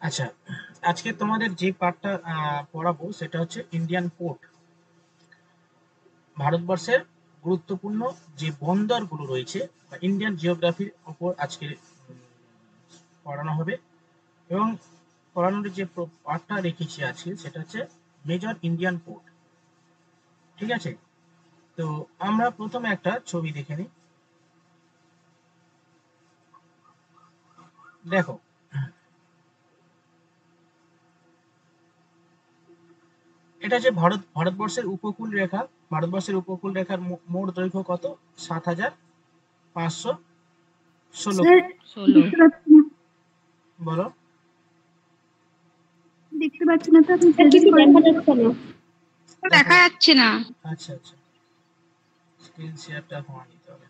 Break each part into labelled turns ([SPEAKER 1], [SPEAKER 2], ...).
[SPEAKER 1] আচ্ছা, আজকে তোমাদের যে পার্টটা পড়াবো সেটা হচ্ছে ইন্ডিয়ান পোর্ট। ভারতবর্ষের গুরুত্বপূর্ণ যে বন্দরগুলো রয়েছে বা ইন্ডিয়ান জিওগ্রাফির ওপর আজকে পড়ানো হবে। এবং পড়ানোর যে পার্টটা রেখেছি আজকে সেটা হচ্ছে মেজর ইন্ডিয়ান পোর্ট। ঠিক আছে, তো আমরা প্রথমে একটা ছবি দেখে নিই। দেখো, এটা হচ্ছে ভারতবর্ষের উপকূল রেখা। ভারতবর্ষের উপকূল রেখার মোট দৈর্ঘ্য কত? ৭,৫১৬
[SPEAKER 2] স্যার
[SPEAKER 1] কিমি।
[SPEAKER 3] 16।
[SPEAKER 2] দেখতে পাচ্ছি না,
[SPEAKER 1] বলো।
[SPEAKER 2] দেখতে পাচ্ছি না তো, আপনি
[SPEAKER 3] আর
[SPEAKER 2] প্রেজেন্ট
[SPEAKER 3] কিছু
[SPEAKER 2] করেন।
[SPEAKER 3] দেখা যাচ্ছে না।
[SPEAKER 1] দেখা
[SPEAKER 3] যাচ্ছে না।
[SPEAKER 1] আচ্ছা আচ্ছা, স্ক্রিন শেয়ারটা হওয়া নিতে হবে।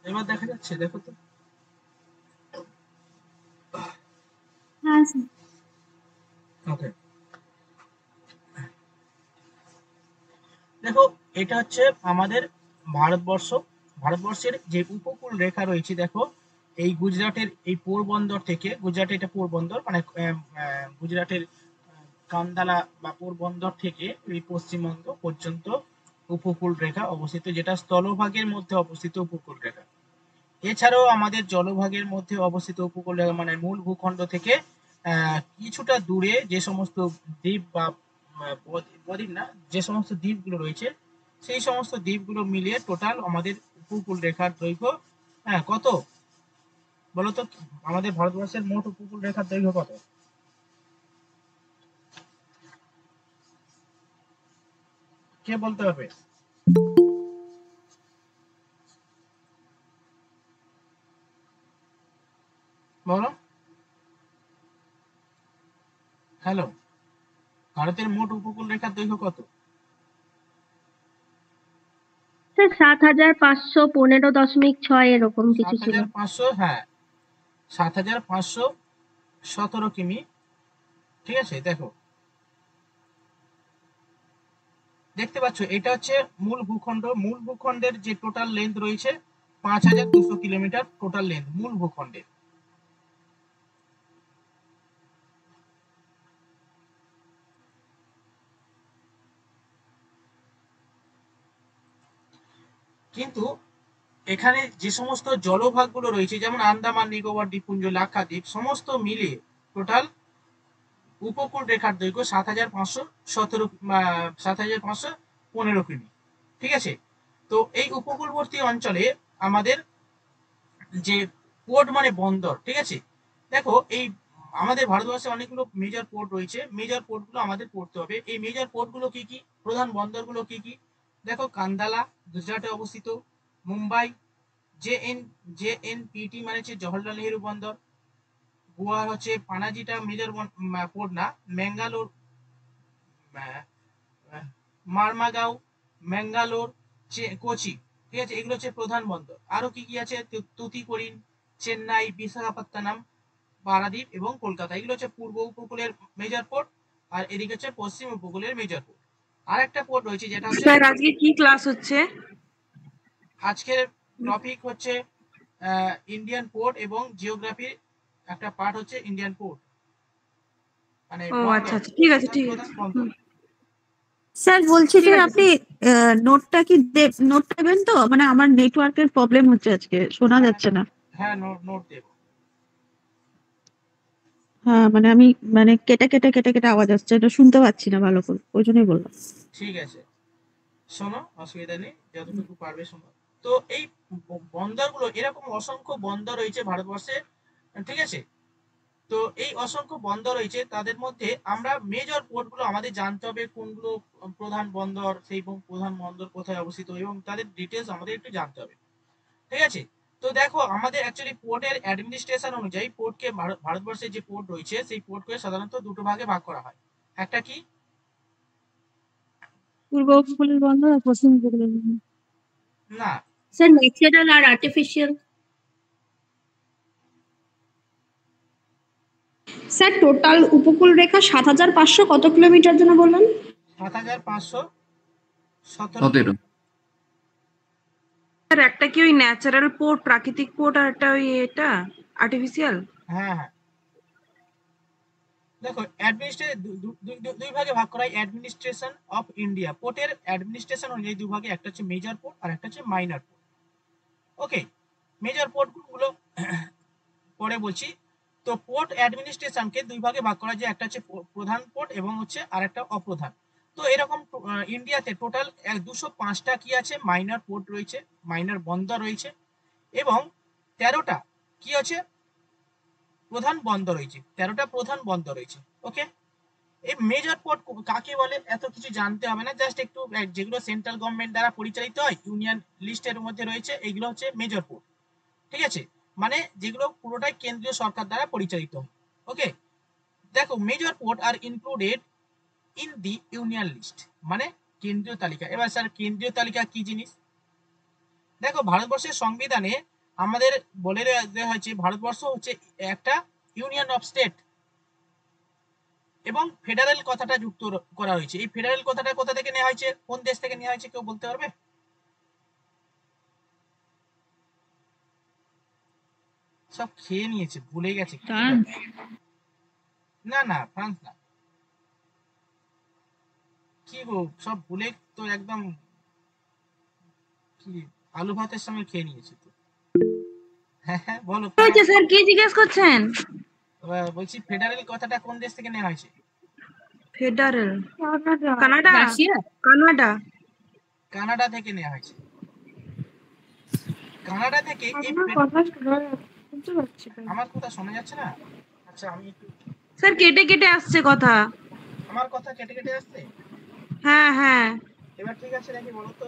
[SPEAKER 1] এবার দেখা যাচ্ছে, দেখো তো।
[SPEAKER 2] হ্যাঁ স্যার।
[SPEAKER 1] ওকে, দেখো, এটা হচ্ছে আমাদের ভারতবর্ষ। ভারতবর্ষের যে উপকূল রেখা রয়েছে, দেখো, এই গুজরাটের এই পোরবন্দর থেকে, গুজরাটে এটা পোরবন্দর মানে গুজরাটের কান্দালা বা পোরবন্দর থেকে এই পশ্চিমবঙ্গ পর্যন্ত উপকূল রেখা অবস্থিত, যেটা স্থলভাগের মধ্যে অবস্থিত উপকূল রেখা। এছাড়াও আমাদের জলভাগের মধ্যে অবস্থিত উপকূল রেখা মানে মূল ভূখণ্ড থেকে কিছুটা দূরে যে সমস্ত দ্বীপ বা বদ্বীপ না, যে সমস্ত দ্বীপগুলো রয়েছে, সেই সমস্ত দ্বীপগুলো মিলিয়ে টোটাল আমাদের উপকূল রেখার দৈর্ঘ্য কত বলতো? আমাদের ভারতবর্ষের মোট উপকূল রেখার দৈর্ঘ্য কত? কে বলতে পারবে? বলো। হ্যালো, ভারতের মোট উপকূল রেখার দৈর্ঘ্য কত?
[SPEAKER 2] স্যার ৭,৫১৫.৬ এরকম কিছু
[SPEAKER 1] সাত
[SPEAKER 2] ছিল।
[SPEAKER 1] হাজার পাঁচশো হ্যাঁ, ৭,৫১৭ কিমি। ঠিক আছে, দেখো, দেখতে পাচ্ছ, এটা হচ্ছে মূল ভূখণ্ড। মূল ভূখণ্ডের যে টোটাল লেন্থ রয়েছে ৫,২০০ কিলোমিটার টোটাল লেন্থ মূল ভূখণ্ডের। কিন্তু এখানে যে সমস্ত জলভাগগুলো রয়েছে, যেমন আন্দামান নিকোবর দ্বীপপুঞ্জ, লাক্ষাদ্বীপ, সমস্ত মিলিয়ে টোটাল উপকূল রেখার দৈর্ঘ্য ৭,৫১৫ কিমি। ঠিক আছে, তো এই উপকূলবর্তী অঞ্চলে আমাদের যে পোর্ট মানে বন্দর, ঠিক আছে, দেখো, এই আমাদের ভারতবর্ষে অনেকগুলো মেজর পোর্ট রয়েছে। মেজর পোর্টগুলো আমাদের পড়তে হবে। এই মেজর পোর্টগুলো কি কি, প্রধান বন্দরগুলো কি কি? দেখো, কান্দালা গুজরাটে অবস্থিত, মুম্বাই, জেএনপিটি মানে হচ্ছে জওহরলাল নেহেরু বন্দর, গোয়া হচ্ছে পানাজিটা মেজর পোর্ট না, ম্যাঙ্গালোর, মারমাগাঁও, ম্যাঙ্গালোর, কোচি, ঠিক আছে, এগুলো হচ্ছে প্রধান বন্দর। আরো কি কি আছে? তুতিকোরিন, চেন্নাই, বিশাখাপত্তনম, পারাদ্বীপ এবং কলকাতা, এগুলো হচ্ছে পূর্ব উপকূলের মেজর পোর্ট। আর এদিকে হচ্ছে পশ্চিম উপকূলের মেজর পোর্ট। আর একটা পোর্ট রয়েছে যেটা হচ্ছে,
[SPEAKER 3] স্যার আজকে কি ক্লাস হচ্ছে?
[SPEAKER 1] আজকের টপিক হচ্ছে ইন্ডিয়ান পোর্ট এবং জিওগ্রাফির একটা পার্ট হচ্ছে ইন্ডিয়ান পোর্ট মানে
[SPEAKER 3] ও আচ্ছা
[SPEAKER 1] বন্দর,
[SPEAKER 3] আচ্ছা, ঠিক আছে
[SPEAKER 1] প্রধান
[SPEAKER 3] ঠিক আছে।
[SPEAKER 1] প্রধান বন্দর।
[SPEAKER 2] স্যার বলছি
[SPEAKER 3] ঠিক
[SPEAKER 2] যে
[SPEAKER 3] আছে
[SPEAKER 2] আপনি নোটটা কি নোট দেবেন তো? মানে আমার নেটওয়ার্কের প্রবলেম হচ্ছে, আজকে শোনা
[SPEAKER 1] হ্যাঁ
[SPEAKER 2] যাচ্ছে না।
[SPEAKER 1] হ্যাঁ, নোট দেবো।
[SPEAKER 2] হ্যাঁ মানে আমি, মানে কেটে কেটে কেটে কেটে আওয়াজ আসছে, এটা শুনতে পাচ্ছি না ভালো করে, ওই জন্যই বললাম।
[SPEAKER 1] ঠিক আছে, শোনো, অসুবিধা নেই, যতটুকু পারবে শোনো। তো এই বন্দরগুলো, এরকম অসংখ্য বন্দর রয়েছে ভারতবর্ষে, ঠিক আছে। তো এই অসংখ্য বন্দর রয়েছে, তাদের মধ্যে আমরা মেজর পোর্টগুলো আমাদের জানতে হবে, কোনগুলো প্রধান বন্দর, সেই প্রধান বন্দর কোথায় অবস্থিত, এবং তাদের ডিটেলস আমাদের একটু জানতে হবে। ঠিক আছে, তো দেখো, আমাদের অ্যাকচুয়ালি পোর্টের অ্যাডমিনিস্ট্রেশন অনুযায়ী পোর্টকে, ভারতবর্ষের যে পোর্ট রয়েছে সেই পোর্টকে সাধারণত দুটো ভাগে ভাগ করা হয়। একটা কি?
[SPEAKER 2] পূর্ব উপকূলের বন্দর আর পশ্চিম উপকূলের বন্দর।
[SPEAKER 1] না,
[SPEAKER 2] স্যার ন্যাচারাল আর আর্টিফিশিয়াল।
[SPEAKER 3] স্যার টোটাল উপকূল রেখা ৭,৫০০ কত কিলোমিটার জন্য বললেন?
[SPEAKER 1] ৭,৫১৭।
[SPEAKER 4] স্যার একটা কি ওই ন্যাচারাল পোর্ট, প্রাকৃতিক পোর্ট, আর একটা ওই এটা আর্টিফিশিয়াল?
[SPEAKER 1] হ্যাঁ হ্যাঁ, দেখো দুই ভাগে ভাগ করা হয় অ্যাডমিনিস্ট্রেশন অফ ইন্ডিয়া। পোর্টের অ্যাডমিনিস্ট্রেশন অনুযায়ী দুই ভাগে, একটা হচ্ছে মেজর পোর্ট আর একটা হচ্ছে মাইনর পোর্ট। ওকে, মেজর পোর্ট গুলো পরে বলছি। তো পোর্ট অ্যাডমিনিস্ট্রেশনকে দুই ভাগে ভাগ করা যায়, একটা হচ্ছে প্রধান পোর্ট এবং হচ্ছে আরেকটা অপ্রধান। তো এরকম ইন্ডিয়াতে টোটাল 205টা কি আছে, মাইনর পোর্ট রয়েছে, মাইনর বন্দর রয়েছে, এবং 13টা কি আছে, প্রধান বন্দর রয়েছে, 13টা প্রধান বন্দর রয়েছে। ওকে, এই মেজর পোর্ট কাকে বলে এত কিছু জানতে হবে না, জাস্ট একটু যেগুলো সেন্ট্রাল গভর্নমেন্ট দ্বারা পরিচালিত হয়, ইউনিয়ন লিস্টের মধ্যে রয়েছে, এইগুলো হচ্ছে মেজর পোর্ট। ঠিক আছে, মানে যেগুলো পুরোটাই কেন্দ্রীয় সরকার দ্বারা পরিচালিত হয়। ওকে, দেখো major port are included in the union list, মানে কেন্দ্রীয় তালিকা। এবার স্যার কেন্দ্রীয় তালিকা কি জিনিস? দেখো ভারতবর্ষের সংবিধানে আমাদের বলে দেওয়া হয়েছে ভারতবর্ষ হচ্ছে একটা ইউনিয়ন অফ স্টেট, এবং ফেডারেল কথাটা যুক্ত করা হয়েছে। এই ফেডারেল কথাটা কোথা থেকে নেওয়া হয়েছে, কোন দেশ থেকে নেওয়া হয়েছে, কেউ বলতে পারবে? সব খেয়ে নিয়েছে, ভুলে গেছে। না না, ফ্রান্স না। কি গো, সব ভুলে তো একদম কি আলু ভাতের সঙ্গে খেয়ে নিয়েছি তো। হ্যাঁ হ্যাঁ, বলো।
[SPEAKER 4] স্যার কি জিজ্ঞেস করছেন?
[SPEAKER 1] বলছি ফেডারেল কথাটা কোন দেশ থেকে নেওয়া হয়েছে?
[SPEAKER 4] Federal Canada. কানাডা।
[SPEAKER 1] কানাডা থেকে নেওয়া হয়েছে। কানাডা থেকে আমার কথা শোনা যাচ্ছে না? আচ্ছা আমি একটু,
[SPEAKER 4] স্যার কেটে কেটে আসছে কথা।
[SPEAKER 1] আমার কথা কেটে কেটে আসছে?
[SPEAKER 4] হ্যাঁ হ্যাঁ,
[SPEAKER 1] এবার ঠিক আছে নাকি বলো তো?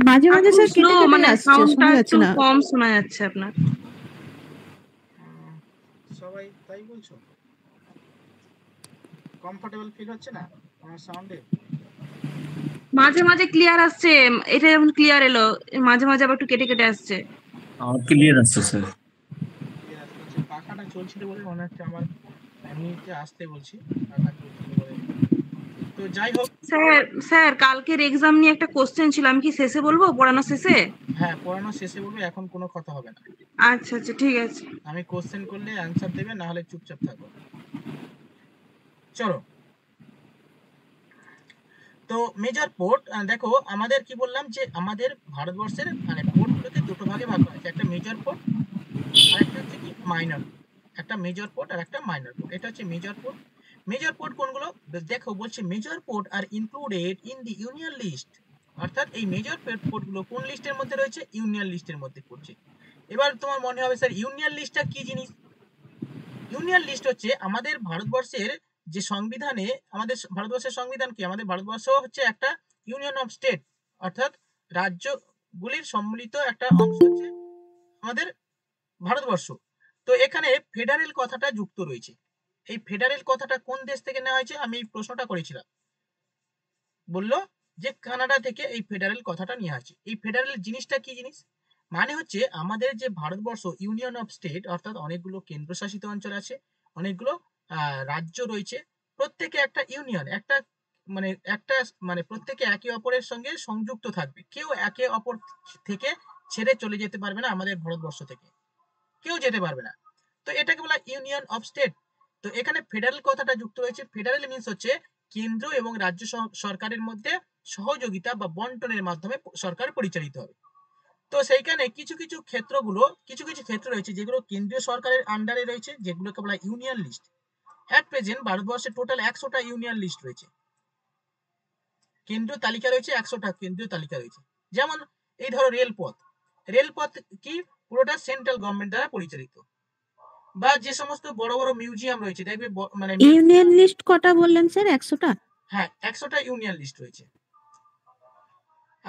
[SPEAKER 2] মাঝে মাঝে স্যার
[SPEAKER 4] স্লো,
[SPEAKER 2] কেটে কেটে
[SPEAKER 4] মানে
[SPEAKER 2] আসছে,
[SPEAKER 4] সাউন্ডটা
[SPEAKER 2] শোনা
[SPEAKER 4] একটু
[SPEAKER 2] যাচ্ছে না।
[SPEAKER 4] কম শোনা যাচ্ছে আপনার।
[SPEAKER 1] সবাই তাই বলছো? কমফোর্টেবল ফিল হচ্ছে না আমার সাউন্ডে?
[SPEAKER 4] মাঝে মাঝে ক্লিয়ার আসছে, এটা যেমন ক্লিয়ার এলো, মাঝে মাঝে আবার একটু কেটে কেটে আসছে।
[SPEAKER 5] ক্লিয়ার আসছে স্যার।
[SPEAKER 1] পাখাটা চলছিল বলে মনে হচ্ছে আমার এমনিতে আসতে বলছি, পাখা চলছিল বলে। তো যাই হোক
[SPEAKER 4] স্যার কালকের এক্সাম নিয়ে একটা কোশ্চেন ছিল, আমি কি শেষে বলবো, পড়ানো শেষে?
[SPEAKER 1] হ্যাঁ, পড়ানো শেষে বলবো, এখন কোনো কথা হবে না।
[SPEAKER 4] আচ্ছা আচ্ছা ঠিক আছে।
[SPEAKER 1] আমি কোশ্চেন করলে অ্যানসার দেবে, না হলে চুপচাপ থাকো। চলো, তো মেজর পোর্ট দেখো, আমাদের কি বললাম যে আমাদের ভারতবর্ষের মানে পোর্টগুলোকে দুটো ভাগে ভাগ করা আছে, একটা মেজর পোর্ট আর একটা হচ্ছে কি মাইনর। একটা মেজর পোর্ট আর একটা মাইনর পোর্ট, এটা হচ্ছে মেজর পোর্ট। মেজর পোর্ট কোনগুলো দেখো, বলছে major port are included in the union list, অর্থাৎ এই মেজর পোর্টগুলো কোন লিস্টের মধ্যে রয়েছে, ইউনিয়ন লিস্টের মধ্যে পড়ছে। এবার তোমার মনে হবে স্যার ইউনিয়ন লিস্টটা কি জিনিস? ইউনিয়ন লিস্ট হচ্ছে আমাদের ভারতবর্ষের যে সংবিধানে, আমাদের ভারতবর্ষের সংবিধান কি, আমাদের ভারতবর্ষ হচ্ছে একটা ইউনিয়ন অফ স্টেট, অর্থাৎ রাজ্যগুলির সম্মিলিত একটা অংশ হচ্ছে আমাদের ভারতবর্ষ। তো এখানে ফেডারেল কথাটা যুক্ত রয়েছে। এই ফেডারেল কথাটা কোন দেশ থেকে নেওয়া হয়েছে, আমি এই প্রশ্নটা করেছিলাম, বললো যে কানাডা থেকে এই ফেডারেল কথাটা নিয়ে আসছে। এই ফেডারেল জিনিসটা কি জিনিস, মানে হচ্ছে আমাদের যে ভারতবর্ষ ইউনিয়ন অফ স্টেট, অর্থাৎ অনেকগুলো কেন্দ্রশাসিত অঞ্চল আছে, অনেকগুলো রাজ্য রয়েছে, প্রত্যেকে একটা ইউনিয়ন, একটা প্রত্যেকে একে অপরের সঙ্গে সংযুক্ত থাকবে, কেউ একে অপর থেকে ছেড়ে চলে যেতে পারবে না, আমাদের ভারতবর্ষ থেকে কেউ যেতে পারবে না। তো এটাকে বলা ইউনিয়ন অফ স্টেট। তো এখানে ফেডারেল কথাটা যুক্ত রয়েছে। ফেডারেল মিন্স হচ্ছে কেন্দ্র এবং রাজ্য সরকারের মধ্যে সহযোগিতা বা বন্টনের মাধ্যমে সরকার পরিচালিত হবে। তো সেইখানে কিছু কিছু ক্ষেত্র রয়েছে যেগুলো কেন্দ্রীয় সরকারের আন্ডারে রয়েছে, যেগুলোকে বলা ইউনিয়ন লিস্ট। অ্যাট প্রেজেন্ট ভারতবর্ষে টোটাল 100টা ইউনিয়ন লিস্ট রয়েছে, কেন্দ্রীয় তালিকা রয়েছে 100টা কেন্দ্রীয় তালিকা রয়েছে। যেমন এই ধরো রেলপথ কি, পুরোটা সেন্ট্রাল গভর্নমেন্ট দ্বারা পরিচালিত। বা যে সমস্ত বড় বড় মিউজিয়াম রয়েছে, দেখবে মানে
[SPEAKER 2] ইউনিয়ন লিস্ট কটা বললেন স্যার, 100টা?
[SPEAKER 1] হ্যাঁ, 100টা ইউনিয়ন লিস্ট রয়েছে।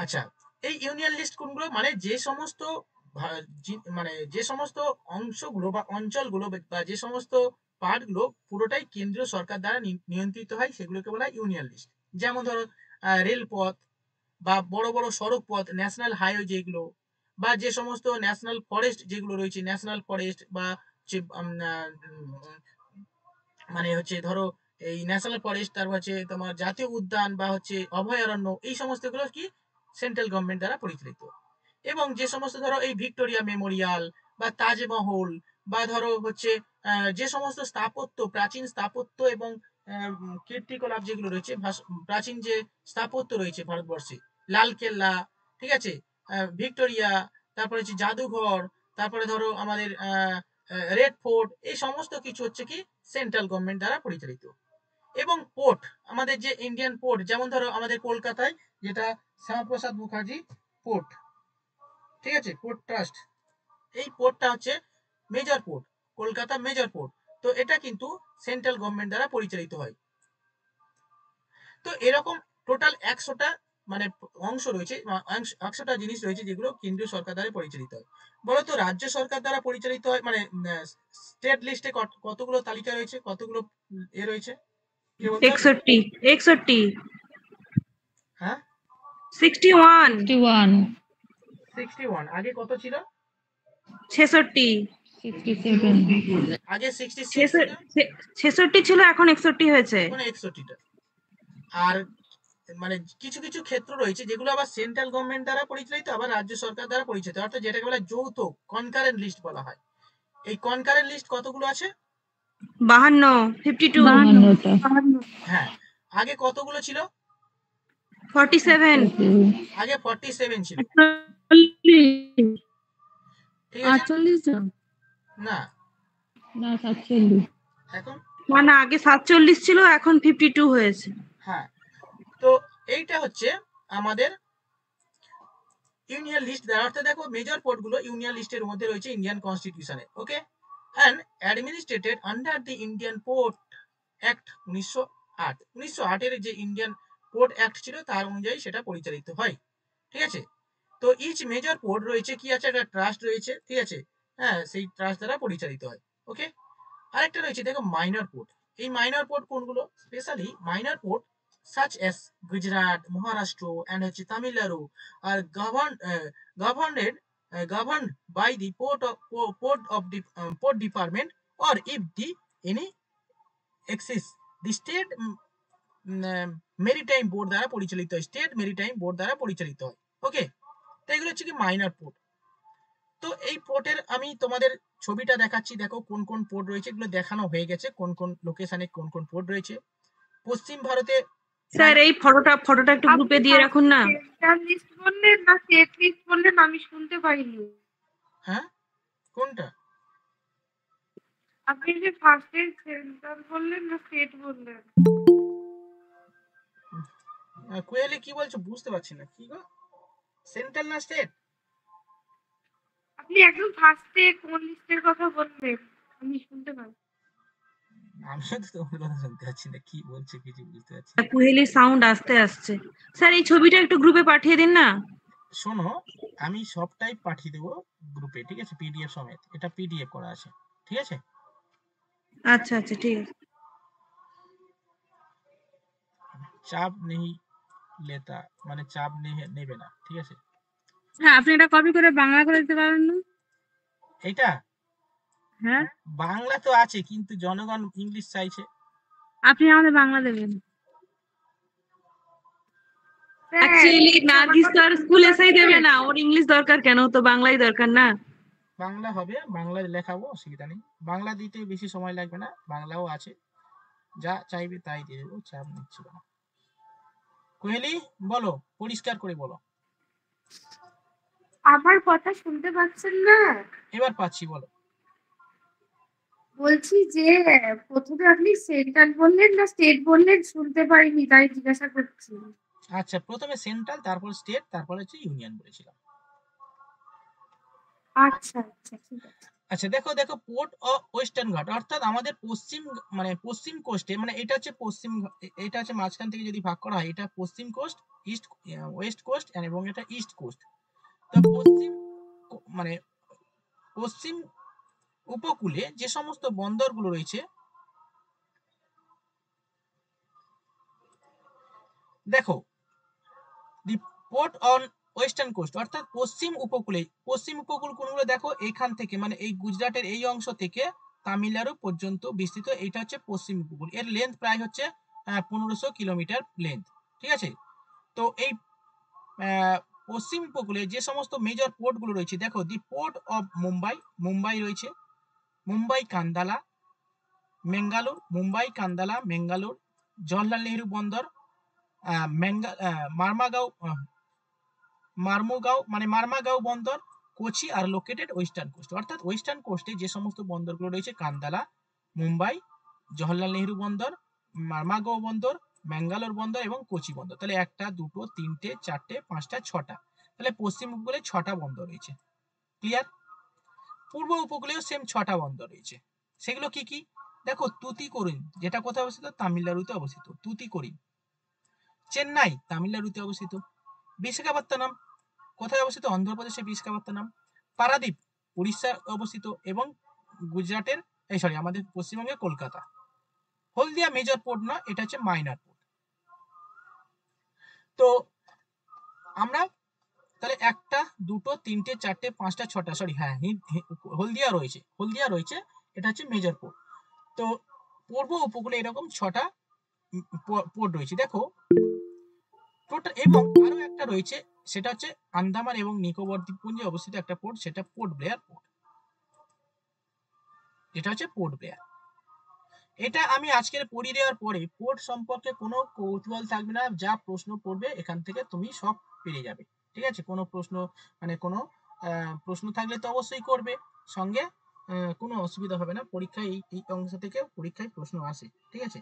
[SPEAKER 1] আচ্ছা, এই ইউনিয়ন লিস্ট কোনগুলো, মানে যে সমস্ত অংশগুলো বা অঞ্চলগুলো বা যে সমস্ত পার্টগুলো পুরোটাই কেন্দ্রীয় সরকার দ্বারা নিয়ন্ত্রিত হয়, সেগুলোকে বলা হয় ইউনিয়ন লিস্ট। যেমন ধরো রেলপথ বা বড় বড় সড়ক পথ, ন্যাশনাল হাইওয়ে যেগুলো, বা যে সমস্ত ন্যাশনাল ফরেস্ট যেগুলো রয়েছে, ন্যাশনাল ফরেস্ট বা মানে হচ্ছে ধরো এই ন্যাশনাল ফরেস্ট, তারপর হচ্ছে তোমার জাতীয় উদ্যান বা হচ্ছে অভয়ারণ্য, এই সমস্ত গুলো কি সেন্ট্রাল গভর্নমেন্ট দ্বারা পরিচালিত। এবং যে সমস্ত ধরো এই ভিক্টোরিয়া মেমোরিয়াল বা তাজমহল বা ধরো হচ্ছে যে সমস্ত স্থাপত্য, প্রাচীন স্থাপত্য এবং কীর্তিকলাপ যেগুলো রয়েছে, প্রাচীন যে স্থাপত্য রয়েছে ভারতবর্ষে, লালকেল্লা, ঠিক আছে, ভিক্টোরিয়া, তারপরে হচ্ছে জাদুঘর, তারপরে ধরো আমাদের রেড ফোর্ট, এই সমস্ত কিছু হচ্ছে কি সেন্ট্রাল গভর্নমেন্ট দ্বারা পরিচালিত। এবং পোর্ট, আমাদের যে ইন্ডিয়ান পোর্ট, যেমন ধরো আমাদের কলকাতায় যেটা শ্যামাপ্রসাদ মুখার্জি পোর্ট, ঠিক আছে, পোর্ট ট্রাস্ট, এই পোর্টটা হচ্ছে major port, Kolkata major port. তো এটা কিন্তু সেন্ট্রাল গভর্নমেন্ট দ্বারা পরিচালিত হয়। তো এরকম টোটাল 100টা মানে অংশ রয়েছে, 100টা জিনিস রয়েছে যেগুলো কেন্দ্রীয় সরকার দ্বারা পরিচালিত হয়। বলতো রাজ্য সরকার দ্বারা পরিচালিত হয় মানে স্টেট লিস্টে কতগুলো তালিকা রয়েছে, কতগুলো রয়েছে, কেউ বলতে পারবে?
[SPEAKER 4] 61 61
[SPEAKER 1] হ্যাঁ
[SPEAKER 4] 61
[SPEAKER 2] 61
[SPEAKER 1] 61, আগে কত ছিল?
[SPEAKER 4] 66
[SPEAKER 2] 67
[SPEAKER 1] আগে 66 ছিল,
[SPEAKER 4] 66 ছিল, এখন 61 হয়েছে।
[SPEAKER 1] এখন 61টা। আর মানে কিছু কিছু ক্ষেত্র রয়েছে যেগুলো আবার সেন্ট্রাল গভর্নমেন্ট দ্বারা পরিচালিত, আবার রাজ্য সরকার দ্বারা পরিচালিত, অর্থাৎ যেটাকে বলা যৌথ কনকারেন্ট লিস্ট বলা হয়। এই কনকারেন্ট লিস্ট কতগুলো আছে?
[SPEAKER 4] 52 52
[SPEAKER 2] 52টা
[SPEAKER 1] হ্যাঁ, আগে কতগুলো ছিল?
[SPEAKER 4] 47
[SPEAKER 1] আগে 47 ছিল,
[SPEAKER 2] 48
[SPEAKER 1] ঠিক আছে,
[SPEAKER 2] 48 জন
[SPEAKER 1] না
[SPEAKER 2] না 47
[SPEAKER 1] এখন,
[SPEAKER 4] মানে আগে 47 ছিল, এখন 52 হয়েছে।
[SPEAKER 1] হ্যাঁ। তো এইটা হচ্ছে আমাদের ইউনিয়ন লিস্ট দ্বারা, অর্থাৎ দেখো মেজর পোর্ট গুলো ইউনিয়ন লিস্টের মধ্যে রয়েছে ইন্ডিয়ান কনস্টিটিউশনে, okay, and administered under the Indian port act 1908। 1908 এর যে ইন্ডিয়ান পোর্ট অ্যাক্ট ছিল তার অনুযায়ী সেটা পরিচালিত হয়, ঠিক আছে। তো ইচ মেজর পোর্ট রয়েছে কি আছে, একটা ট্রাস্ট রয়েছে, ঠিক আছে, হ্যাঁ, সেই ট্রাস্ট দ্বারা পরিচালিত হয়, ওকে। আরেকটা রয়েছে দেখো মাইনর পোর্ট। এই মাইনর পোর্ট কোনগুলো? Specially minor port such as Gujarat, Maharashtra and হচ্ছে Tamil Nadu are governed by the port department, or if the any exists the state maritime board দ্বারা পরিচালিত হয়, স্টেট মেরিটাইম বোর্ড দ্বারা পরিচালিত হয়, ওকে। তো এগুলো হচ্ছে কি মাইনর পোর্ট। তো এই পোর্টের আমি তোমাদের ছবিটা দেখাচ্ছি, দেখো কোন কোন পোর্ট রয়েছে, এগুলো দেখানো হয়ে গেছে, কোন কোন লোকেশনে কোন কোন পোর্ট রয়েছে। পশ্চিম ভারতে
[SPEAKER 4] স্যার এই ফটোটা একটু গ্রুপে দিয়ে রাখুন না।
[SPEAKER 6] সেন্ট্রাল লিস্ট বললেন না স্টেট লিস্ট বললেন, আমি শুনতে পাইনি।
[SPEAKER 1] হ্যাঁ, কোনটা?
[SPEAKER 6] আপনি যে ফার্স্টে সেন্ট্রাল বললেন না স্টেট বললেন?
[SPEAKER 1] কোয়েলি কি বলছো বুঝতে পারছি না, কি গো, সেন্ট্রাল না স্টেট?
[SPEAKER 6] আপনি একদম ফার্স্টে কোন লিস্টের কথা বললেন আমি শুনতে পাই।
[SPEAKER 1] আমিও তো তোমার কথা শুনতে পাচ্ছি না, কি বলছে কিছু বুঝতে পারছি না।
[SPEAKER 4] কোহেলির সাউন্ড আসতে আসছে। স্যার এই ছবিটা একটু গ্রুপে পাঠিয়ে দিন না।
[SPEAKER 1] শোনো, আমি সবটাই পাঠিয়ে দেবো গ্রুপে, ঠিক আছে, পিডিএফ সমেত, এটা পিডিএফ করা আছে, ঠিক আছে।
[SPEAKER 4] আচ্ছা আচ্ছা ঠিক আছে।
[SPEAKER 1] চাপ নেই লেতা, মানে চাপ নেবে না, ঠিক আছে।
[SPEAKER 6] হ্যাঁ, আপনি এটা কপি করে বাংলা করে দিতে পারেন না?
[SPEAKER 1] এইটা
[SPEAKER 6] হ্যাঁ,
[SPEAKER 1] বাংলা তো আছে কিন্তু জনগণ ইংলিশ চাইছে।
[SPEAKER 6] আপনি আমাদের বাংলা দেবেন।
[SPEAKER 4] অ্যাকচুয়ালি নার্গিস তো আর স্কুল এসেই দেবে না, ওর ইংলিশ দরকার কেন, তো বাংলাই দরকার না।
[SPEAKER 1] বাংলা হবে, বাংলায় লেখাবো, অসুবিধা নেই, বাংলা দিতে বেশি সময় লাগবে না, বাংলাও আছে, যা চাইবে তাই দিয়ে দেবো, চাপ নিচ্ছি না। কোহেলি বলো, পরিষ্কার করে বলো।
[SPEAKER 6] আমার কথা শুনতে পাচ্ছেন না?
[SPEAKER 1] এবার পাচ্ছি, বলো।
[SPEAKER 6] বলছি যে প্রথমে আপনি সেন্ট্রাল বললেন না স্টেট বললেন, শুনতে পাইনি, তাই জিজ্ঞাসা করছি।
[SPEAKER 1] আচ্ছা, প্রথমে সেন্ট্রাল, তারপর স্টেট, তারপর হচ্ছে ইউনিয়ন বলেছিলাম।
[SPEAKER 6] আচ্ছা আচ্ছা ঠিক আছে।
[SPEAKER 1] আচ্ছা, দেখো দেখো, পোর্ট অফ ওয়েস্টার্ন ঘাট, অর্থাৎ আমাদের পশ্চিম মানে পশ্চিম কোস্টে, মানে এটা হচ্ছে পশ্চিম, এটা হচ্ছে মাঝখান থেকে যদি ভাগ করা হয়, এটা পশ্চিম কোস্ট, ইস্ট ওয়েস্ট কোস্ট এবং এটা ইস্ট কোস্ট। তো পশ্চিম মানে পশ্চিম উপকূলে যে সমস্ত বন্দরগুলো রয়েছে, দেখো, দি পোর্ট অন ওয়েস্টার্ন কোস্ট, অর্থাৎ পশ্চিম উপকূল কোনগুলো, দেখো এখান থেকে মানে এই গুজরাটের এই অংশ থেকে তামিলনাড়ু পর্যন্ত বিস্তৃত। এটা হচ্ছে পশ্চিম উপকূল। এর লেন্থ প্রায় হচ্ছে 1500 কিলোমিটার লেন্থ। ঠিক আছে, তো এই পশ্চিম উপকূলে যে সমস্ত মেজর পোর্ট গুলো রয়েছে, দেখো দি পোর্ট অফ মুম্বাই, মুম্বাই রয়েছে, মুম্বাই কান্দালা, মেঙ্গালোর, মুম্বাই কান্দালা মেঙ্গালোর, জওহরলাল নেহেরু বন্দর, মারমাগাঁও, মারমাগাঁও বন্দর, Kochi are located western coast. অর্থাৎ ওয়েস্টার্ন কোস্টে যে সমস্ত বন্দরগুলো রয়েছে, কান্দালা, মুম্বাই, জওহরলাল নেহেরু বন্দর, মারমাগাঁও বন্দর, ম্যাঙ্গালোর বন্দর এবং কোচি বন্দর। তাহলে 1টা 2টো 3টে 4টে 5টা 6টা, তাহলে পশ্চিম উপকূলে 6টা বন্দর রয়েছে। ক্লিয়ার? পূর্ব উপকূলেও সেম 6টা বন্দর রয়েছে। সেগুলো কি কি? দেখো, তুতিকোরিন, যেটা কোথায় অবস্থিত? তামিলনাড়ুতে অবস্থিত, তুতিকোরিন। চেন্নাই, তামিলনাড়ুতে অবস্থিত। বিশাখাপত্তনম কোথায় অবস্থিত? অন্ধ্রপ্রদেশে বিশাখাপত্তনম। পারাদ্বীপ উড়িষ্যা অবস্থিত এবং গুজরাটের আমাদের পশ্চিমবঙ্গে কলকাতা। হলদিয়া মেজর পোর্ট না, এটা হচ্ছে মাইনর পোর্ট। তো আমরা তাহলে 1টা 2টো 3টে 4টে 5টা 6টা, সরি হ্যাঁ, হলদিয়া রয়েছে, এটা হচ্ছে মেজর পোর্ট। তো পূর্ব উপকূলে এরকম 6টা পোর্ট রয়েছে। দেখো টোটাল, এবং আরো একটা রয়েছে, সেটা হচ্ছে আন্দামান এবং নিকোবর দ্বীপপুঞ্জে অবস্থিত একটা পোর্ট, সেটা পোর্ট ব্লেয়ার পোর্ট। এটা হচ্ছে পোর্ট ব্লেয়ার। এটা আমি আজকের পড়িয়ে দেওয়ার পরে পোর্ট সম্পর্কে কোনো কৌতূহল থাকবে না, যা প্রশ্ন পড়বে এখান থেকে তুমি সব পেরে যাবে। ঠিক আছে, কোনো প্রশ্ন কোনো প্রশ্ন থাকলে তো অবশ্যই করবে সঙ্গে, কোনো অসুবিধা হবে না। পরীক্ষায় এই অংশ থেকে পরীক্ষায় প্রশ্ন আসে। ঠিক আছে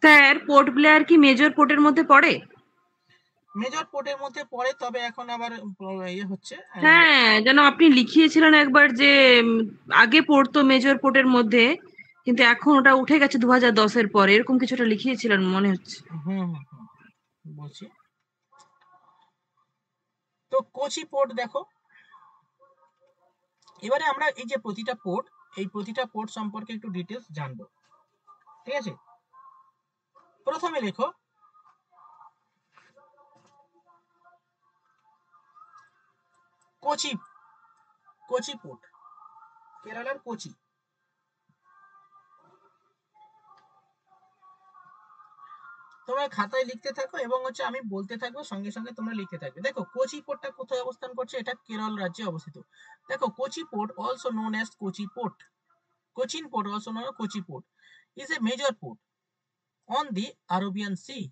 [SPEAKER 4] স্যার, পোর্ট ব্লেয়ার কি মেজর পোর্টের মধ্যে পড়ে?
[SPEAKER 1] মেজর পোর্টের মধ্যে পড়ে, তবে এখন আবার হচ্ছে।
[SPEAKER 4] হ্যাঁ, যেন আপনি লিখিয়েছিলেন একবার যে আগে পড়তো মেজর পোর্টের মধ্যে, কিন্তু এখন ওটা উঠে গেছে 2010-এর পরে, এরকম কিছুটা লিখিয়েছিলেন মনে হচ্ছে।
[SPEAKER 1] বলছি। তো কোচি পোর্ট দেখো, এবারে আমরা এই যে প্রতিটা পোর্ট সম্পর্কে একটু ডিটেলস জানবো। ঠিক আছে, প্রথমে লেখো কোচি পোর্ট, কেরালার কোচি। তোমরা খাতায় লিখতে থাকো এবং আমি বলতে থাকবো, সঙ্গে সঙ্গে তোমরা লিখতে থাকবে। দেখো, কোচি পোর্টটা কোথায় অবস্থান করছে? এটা কেরল রাজ্যে অবস্থিত। দেখো, Kochi port, also known as Kochi port, Cochin port, also known as Kochi port, is a major port on the Arabian Sea,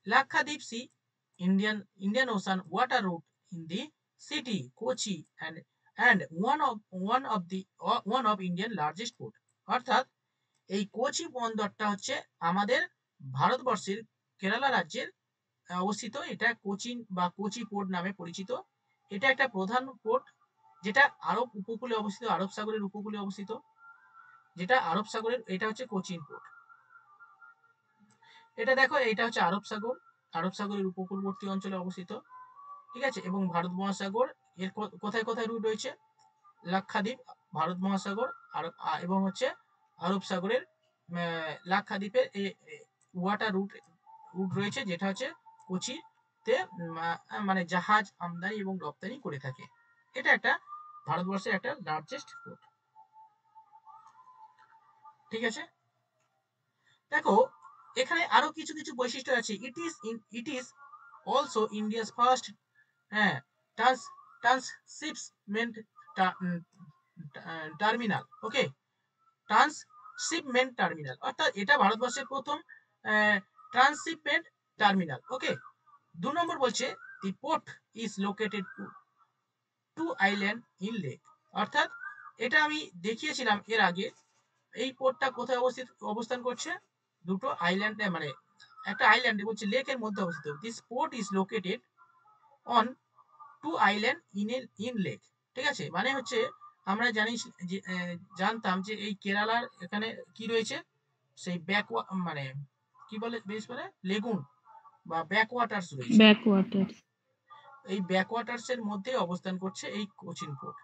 [SPEAKER 1] Lakshadweep Sea, Indian Ocean water route in the city Kochi, and one of Indian largest port. অর্থাৎ এই কোচি বন্দরটা হচ্ছে আমাদের ভারতবর্ষের কেরালা রাজ্যের অবস্থিত। এটা কোচিন বা Kochi port নামে পরিচিত। এটা একটা প্রধান পোর্ট, যেটা আরব উপকূলে অবস্থিত, আরব সাগরের উপকূলে অবস্থিত, যেটা আরব সাগরের, এটা হচ্ছে কোচিন পোর্ট। এটা দেখো, এটা হচ্ছে আরব সাগরের উপকূলবর্তী অঞ্চলে অবস্থিত। ঠিক আছে, এবং ভারত মহাসাগর এর কোথায় কোথায় রুট রয়েছে? লাক্ষাদ্বীপ, ভারত মহাসাগর, এবং আরব সাগরের লাক্ষাদ্বীপের ওয়াটার রুট রয়েছে, যেটা হচ্ছে কোচিতে মানে জাহাজ আমদানি এবং রপ্তানি করে থাকে। এটা একটা ভারতবর্ষের একটা লার্জেস্ট পোর্ট। ঠিক আছে, দেখো এখানে আরো কিছু কিছু বৈশিষ্ট্য আছে। It is also India's first transshipment terminal. Okay, transshipment terminal, অর্থাৎ এটা ভারতবর্ষের প্রথম ট্রান্সশিপমেন্ট টার্মিনাল। ওকে, 2 নম্বর বলছে the port is located to island in lake, অর্থাৎ এটা আমি দেখিয়েছিলাম এর আগে। এই পোর্টটা কোথায় অবস্থান করছে? দুটো আইল্যান্ড, মানে একটা আইল্যান্ড বলছে লেকের মধ্যে অবস্থিত। This port is located on two island in lake. ঠিক আছে, মানে আমরা জানতাম যে এই কেরালার এখানে কি রয়েছে, সেই মানে কি বলে, বেশ বলে লেগুন বা ব্যাকওয়াটার্স রয়েছে। এই ব্যাকওয়াটার্স এর মধ্যে অবস্থান করছে এই কোচিন পোর্ট।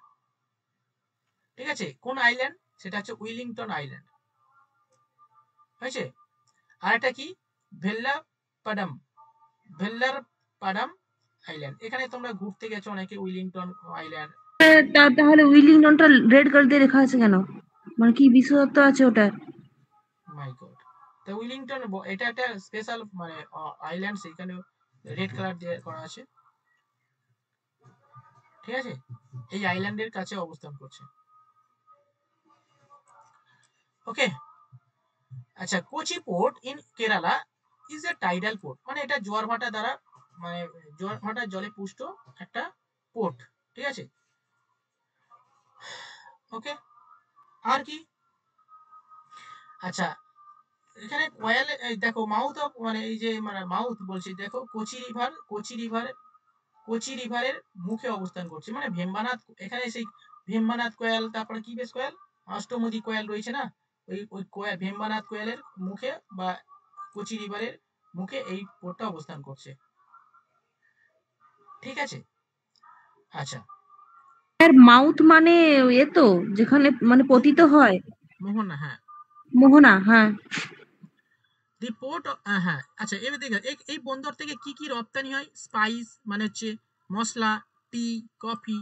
[SPEAKER 1] ঠিক আছে, কোন আইল্যান্ড? সেটা হচ্ছে উইলিংটন আইল্যান্ড। হয়েছে। আর এটা কি? ভেল্লারপাডাম আইল্যান্ড। এখানে তোমরা ঘুরতে গেছো অনেকে, উইলিংটন আইল্যান্ড,
[SPEAKER 4] তাহলে উইলিংটনটা রেড কালার দিয়ে লেখা আছে কেন? মানে কি বিশেষত্ব আছে ওটার?
[SPEAKER 1] মাই গড, তো উইলিংটন এটা একটা স্পেশাল মানে আইল্যান্ড, সেখানে রেড কালার দিয়ে করা আছে। ঠিক আছে, এই আইল্যান্ডের কাছে অবস্থান করছে। ওকে, আচ্ছা, Kochi port in Kerala is a tidal port, মানে এটা জোয়ার ভাটা দ্বারা মানে জোয়ার ভাটার জলে পুষ্ট একটা পোর্ট। ঠিক আছে, ওকে, আর কি? আচ্ছা, এখানে কোয়েল দেখো মাউথ অফ মানে এই যে মানে মাউথ বলছি, দেখো কোচি রিভারের মুখে অবস্থান করছে, মানে ভেম্বানাথ, এখানে সেই ভেম্বানাথ কোয়েল, তারপরে কি বেশ কোয়েল, অষ্টমুদি কোয়েল রয়েছে না, ওই কোয়েল ভেম্বানাথ কোয়েলের মুখে বা কোচি রিভারের মুখে এই পোর্টটা অবস্থান করছে। ঠিক আছে, আচ্ছা,
[SPEAKER 4] এর মাউথ মানে এ তো যেখানে মানে পতিত হয়।
[SPEAKER 1] মোহনা, হ্যাঁ,
[SPEAKER 4] মোহনা, হ্যাঁ।
[SPEAKER 1] দি পোর্ট, হ্যাঁ, আচ্ছা, এবার দেখে এই বন্দর থেকে কি কি রপ্তানি হয়? স্পাইস মানে হচ্ছে মশলা, টি, কফি,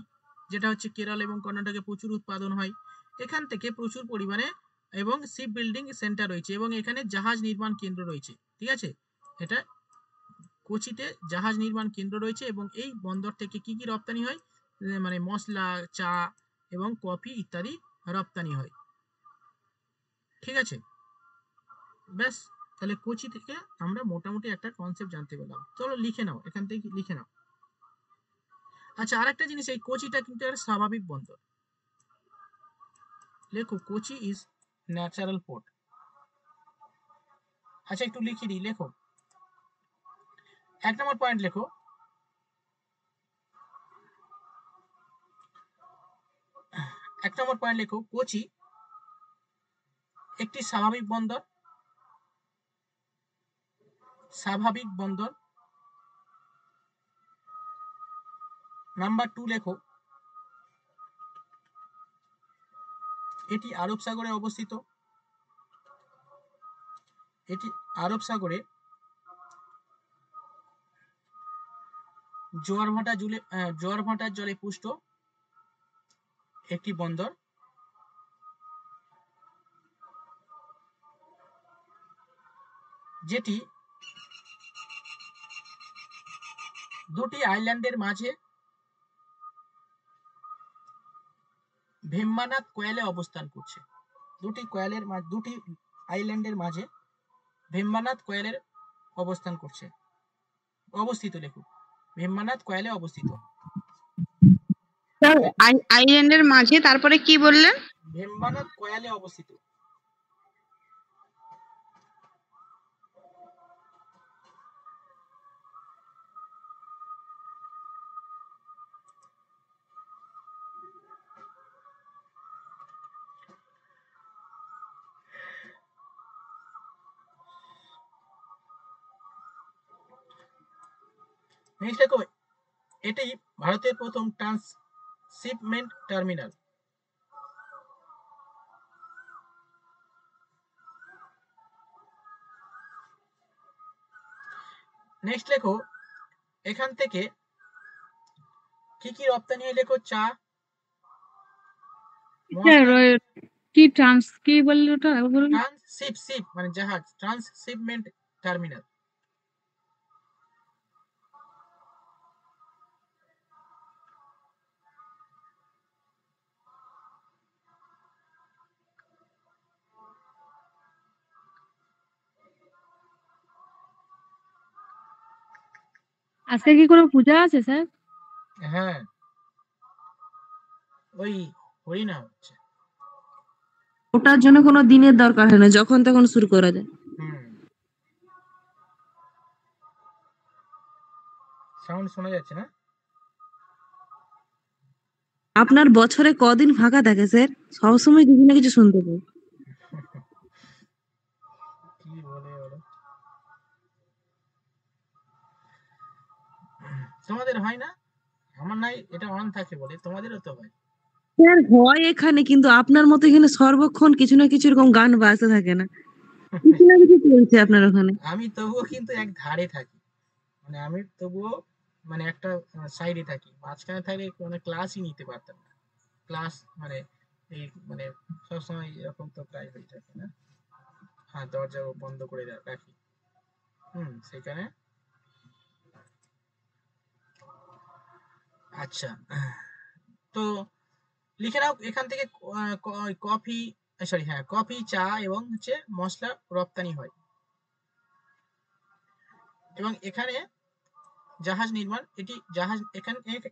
[SPEAKER 1] যেটা হচ্ছে কেরল এবং কর্ণাটকে প্রচুর উৎপাদন হয়। এখান থেকে প্রচুর পরিমাণে এবং শিপ বিল্ডিং সেন্টার রয়েছে এবং এখানে জাহাজ নির্মাণ কেন্দ্র রয়েছে। ঠিক আছে, এটা কোচিতে জাহাজ নির্মাণ কেন্দ্র রয়েছে এবং এই বন্দর থেকে কি কি রপ্তানি হয়? মানে মশলা, চা এবং কফি ইত্যাদি রপ্তানি হয়। ঠিক আছে, ব্যাস, তাহলে কোচি থেকে আমরা মোটামুটি একটা কনসেপ্ট জানতে পারলাম। চলো লিখে নাও, এখান থেকে লিখে নাও। আচ্ছা, আরেকটা জিনিস, এই কোচিটা কিন্তু একটা স্বাভাবিক বন্দর। লেখো, কোচি ইজ ন্যাচারাল পোর্ট। আচ্ছা, একটু লিখে দিই, লেখো 1 নম্বর পয়েন্ট, লেখো 1 নম্বর পয়েন্ট, লেখো কোচি একটি স্বাভাবিক বন্দর। স্বাভাবিক বন্দর। নাম্বার 2, লেখো এটি আরব সাগরে অবস্থিত। এটি আরব সাগরে জোয়ার ভাটার জলে পুষ্ট একটি বন্দর, যেটি দুটি আইল্যান্ডের মাঝে ভেম্বানাথ কোয়েলে অবস্থান করছে। দুটি আইল্যান্ডের মাঝে ভেম্বানাথ কোয়েলের অবস্থান করছে, অবস্থিত। লেখো ভেম্বানাথ কোয়েলে অবস্থিত।
[SPEAKER 2] আইল্যান্ডের মাঝে, তারপরে কি বললেন?
[SPEAKER 1] ভেম্বানাথ কোয়েলে অবস্থিত। নেক্সট লেখো, এটি ভারতের প্রথম ট্রান্সশিপমেন্ট টার্মিনাল। নেক্সট লেখো, এখান থেকে কি কি রপ্তানি হয়? লেখো চা,
[SPEAKER 2] কি বললো ওটা বলুন।
[SPEAKER 1] ট্রান্সশিপ মানে জাহাজ, ট্রান্সশিপমেন্ট টার্মিনাল।
[SPEAKER 2] আজকে কি কোনো পূজা আছে স্যার?
[SPEAKER 1] হ্যাঁ, ওই হরিনাম হচ্ছে।
[SPEAKER 4] ওটার জন্য কোনো দিনের দরকার হয় না, যখন তখন শুরু করা যায়।
[SPEAKER 1] সাউন্ড শোনা যাচ্ছে না?
[SPEAKER 4] আপনার বছরে কদিন ফাঁকা থাকে স্যার? সবসময় কিছু না কিছু শুনতে পাই।
[SPEAKER 1] কি বলে ওরা, তোমাদের হয় না? আমার নাই, এটা অন থাকে বলে, তোমাদেরও তো হয়।
[SPEAKER 4] স্যার হয় এখানে, কিন্তু আপনার মতো এখানে সর্বক্ষণ কিছু না কিছু এরকম গান বাজতে থাকে না। কিছু না কিছু চলছে আপনার ওখানে।
[SPEAKER 1] আমি তবুও কিন্তু এক ধারে থাকি, মানে আমি তবুও মানে একটা সাইডে থাকি, মাঝখানে থাকলে কোনো ক্লাসই নিতে পারতাম না। ক্লাস মানে এই মানে সবসময় এরকম তো প্রায় হয়ে থাকে না। হ্যাঁ, দরজা বন্ধ করে রাখি। সেখানে আচ্ছা, তো লিখে নাও এখান থেকে কফি, সরি হ্যাঁ, কফি, চা এবং হচ্ছে মশলা রপ্তানি হয়। এবং এখানে জাহাজ নির্মাণ,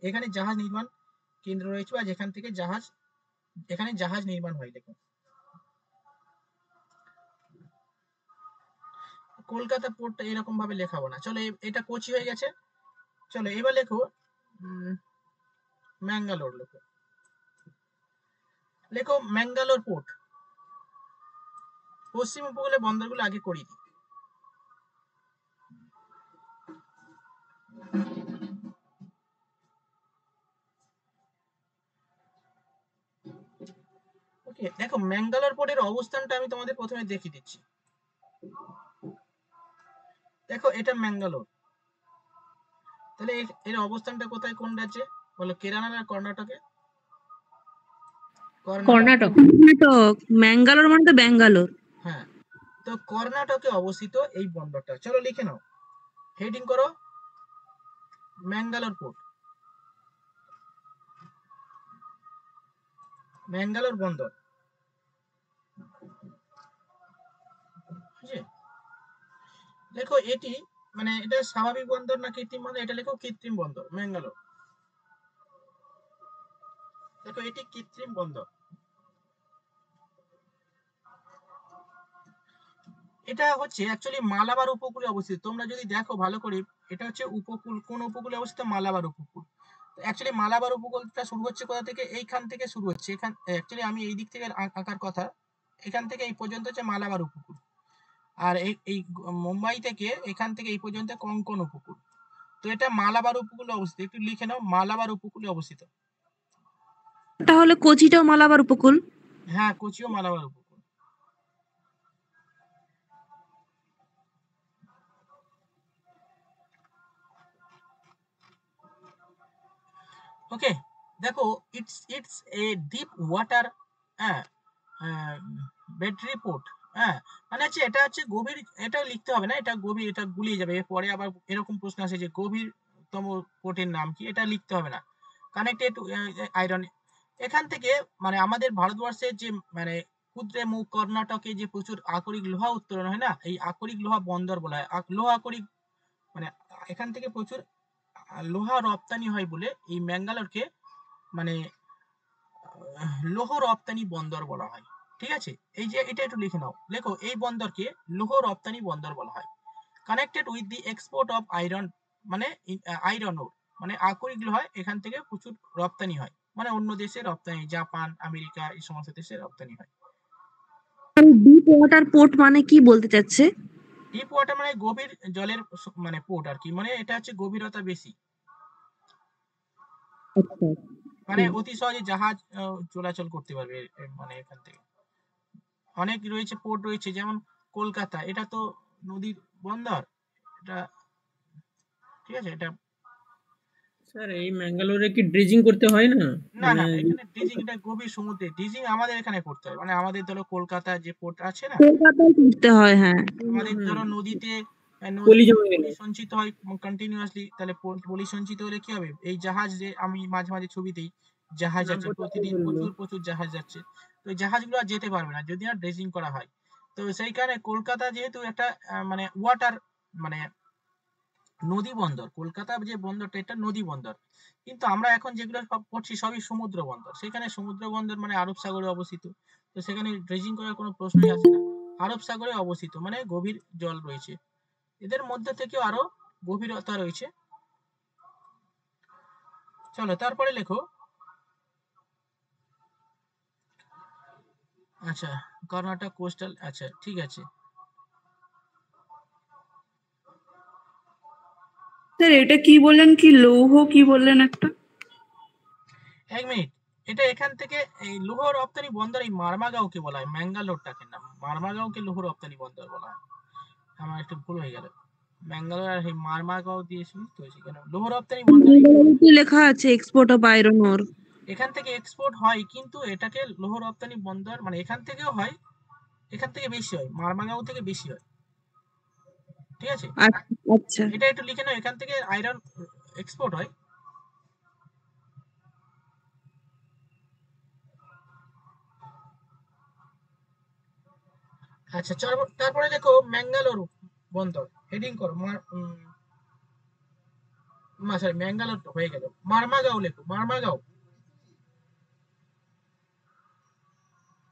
[SPEAKER 1] এখানে জাহাজ নির্মাণ কেন্দ্র রয়েছে, বা যেখান থেকে এখানে জাহাজ নির্মাণ হয়। দেখুন কলকাতা পোর্টটা এরকম ভাবে লেখাবো না, চলো এটা কোচি হয়ে গেছে। চলো এবার লেখো ম্যাঙ্গালোর। লেখো ম্যাঙ্গালোর পোর্ট। পশ্চিম উপকূলে বন্দরগুলো আগে করিয়ে দিই। ওকে, দেখো ম্যাঙ্গালোর পোর্টের অবস্থানটা আমি তোমাদের প্রথমে দেখিয়ে দিচ্ছি। দেখো এটা ম্যাঙ্গালোর, তাহলে এর অবস্থানটা কোথায়, কোন রাজ্যে বলো? কেরালা না কর্ণাটকে?
[SPEAKER 3] কর্ণাটক।
[SPEAKER 2] কর্ণাটক। ম্যাঙ্গালোর মানে তো ব্যাঙ্গালোর।
[SPEAKER 1] হ্যাঁ, তো কর্ণাটকে অবস্থিত এই বন্দরটা। চলো লিখে নাও, হেডিং করো ম্যাঙ্গালোর পোর্ট, ম্যাঙ্গালোর বন্দর। দেখো এটি মানে এটা স্বাভাবিক বন্দর না কৃত্রিম বন্দর? এটা লেখো কৃত্রিম বন্দর ম্যাঙ্গালোর। দেখো এটি কৃত্রিম বন্দর। এটা হচ্ছে অ্যাকচুয়ালি মালাবার উপকূলে অবস্থিত। তোমরা যদি দেখো ভালো করে, এটা হচ্ছে উপকূল, কোন উপকূলে অবস্থিত? মালাবার উপকূল। অ্যাকচুয়ালি মালাবার উপকূলটা শুরু হচ্ছে কোথা থেকে? এইখান থেকে শুরু হচ্ছে। এখান অ্যাকচুয়ালি আমি এই দিক থেকে আঁকার কথা, এখান থেকে এই পর্যন্ত হচ্ছে মালাবার উপকূল। আর এই মুম্বাই থেকে এখান থেকে এই পর্যন্ত কোঙ্কণ উপকূল। তো এটা মালাবার উপকূলে অবস্থিত। একটু লিখে নাও, মালাবার উপকূলে অবস্থিত।
[SPEAKER 2] তাহলে কোচিটাও মালাবার উপকূল।
[SPEAKER 1] হ্যাঁ, কোচিও মালাবার উপকূল। ওকে, দেখো it's a deep water battery port. মানে হচ্ছে এটা হচ্ছে গভীর, এটা লিখতে হবে না, এটা গভীর, এটা গুলিয়ে যাবে। পরে আবার এরকম প্রশ্ন আসে যে গভীরতম পোর্টের নাম কি, এটা লিখতে হবে না। কানেক্টেড আয়রন, এখান থেকে মানে আমাদের ভারতবর্ষের যে মানে ক্ষুদ্রে মুখ কর্ণাটকে যে প্রচুর আকরিক লোহা উত্তোলন হয় না, এই আকরিক লোহা বন্দর বলা হয়। লোহা আকরিক মানে এখান থেকে প্রচুর লোহা রপ্তানি হয় বলে এই ম্যাঙ্গালোরকে মানে লৌহ রপ্তানি বন্দর বলা হয়। ঠিক আছে, এই যে এটা একটু লিখে নাও, লেখো এই বন্দরকে লৌহ রপ্তানি বন্দর বলা হয়। Connected with the export of iron, মানে আয়রন ওর মানে আকরিক লোহা এখান থেকে প্রচুর রপ্তানি হয়, মানে অন্য দেশে রপ্তানি, জাপান, আমেরিকা এই সমস্ত দেশে রপ্তানি হয়।
[SPEAKER 2] ডিপ ওয়াটার পোর্ট মানে কি বলতে চাচ্ছে?
[SPEAKER 1] ডিপ ওয়াটার মানে গভীর জলের মানে পোর্ট আর কি, মানে এটা হচ্ছে গভীরতা বেশি, মানে অতি সহজে জাহাজ চলাচল করতে পারবে মানে এখান থেকে। অনেক রয়েছে পোর্ট রয়েছে, যেমন কলকাতা, এটা তো নদীর বন্দর, এটা ঠিক আছে। এটা
[SPEAKER 7] স্যার এই ম্যাঙ্গালোরে কি ড্রেজিং করতে হয় না?
[SPEAKER 1] না
[SPEAKER 7] মানে
[SPEAKER 1] না, এখানে ড্রিজিং, এটা গভীর সমুদ্রে ড্রিজিং আমাদের এখানে করতে হয়। মানে আমাদের ধরো কলকাতা যে পোর্ট আছে না,
[SPEAKER 2] কলকাতায় করতে হয়, হ্যাঁ।
[SPEAKER 1] আমাদের ধরো নদীতে
[SPEAKER 7] পলি
[SPEAKER 1] নদীতে
[SPEAKER 7] জমে গেলে
[SPEAKER 1] পলি সঞ্চিত হয় কন্টিনিউয়াসলি, তাহলে পলি সঞ্চিত হলে কি হবে? এই জাহাজ যে আমি মাঝে মাঝে ছবি দিই, জাহাজ
[SPEAKER 7] নাম
[SPEAKER 1] যাচ্ছে
[SPEAKER 7] করতে
[SPEAKER 1] প্রতিদিন,
[SPEAKER 7] বললো।
[SPEAKER 1] প্রচুর জাহাজ যাচ্ছে, তো এই জাহাজগুলো আর যেতে পারবে না যদি না ড্রেজিং করা হয়। তো সেই কারণে কলকাতা যেহেতু একটা মানে ওয়াটার মানে নদী বন্দর, কলকাতা যে বন্দরটা এটা নদী বন্দর, কিন্তু আমরা এখন যেগুলো সব করছি সবই সমুদ্র বন্দর। সেখানে সমুদ্র বন্দর মানে আরব সাগরে অবস্থিত, তো সেখানে ড্রেজিং করার কোনো প্রশ্নই আসে না। আরব সাগরে অবস্থিত মানে গভীর জল রয়েছে, এদের মধ্যে থেকেও আরো গভীরতা রয়েছে। চলো তারপরে লেখো, আচ্ছা কর্ণাটক কোস্টাল, আচ্ছা ঠিক আছে।
[SPEAKER 3] স্যার এটা কি বললেন, কি লৌহ কি বললেন একটা?
[SPEAKER 1] এক মিনিট, এটা এখান থেকে এই লৌহ রপ্তানি বন্দর এই মারমাগাঁওকে বলা হয়, ম্যাঙ্গালোরটাকে না, মারমাগাঁওকে লৌহ রপ্তানি বন্দর বলা হয়। আমার একটু ভুল হয়ে গেল, ম্যাঙ্গালোর আর এই মারমাগাঁও দিয়ে শুনি তো, সেখানে লৌহ রপ্তানি বন্দর।
[SPEAKER 2] লেখা আছে এক্সপোর্ট অফ আয়রন ওর।
[SPEAKER 1] এখান থেকে এক্সপোর্ট হয়, কিন্তু এটাকে লৌহ রপ্তানি বন্দর মানে এখান থেকেও হয়, এখান থেকে বেশি হয়, মারমাগাঁও থেকে বেশি হয়। ঠিক আছে,
[SPEAKER 2] আচ্ছা
[SPEAKER 1] এটা একটু লিখে নাও, এখান থেকে আয়রন এক্সপোর্ট হয়। আচ্ছা চলো, তারপরে দেখো ম্যাঙ্গালোর বন্দর, হেডিং করো সরি ম্যাঙ্গালোর তো হয়ে গেল, মারমাগাঁও লেখো, মারমাগাঁও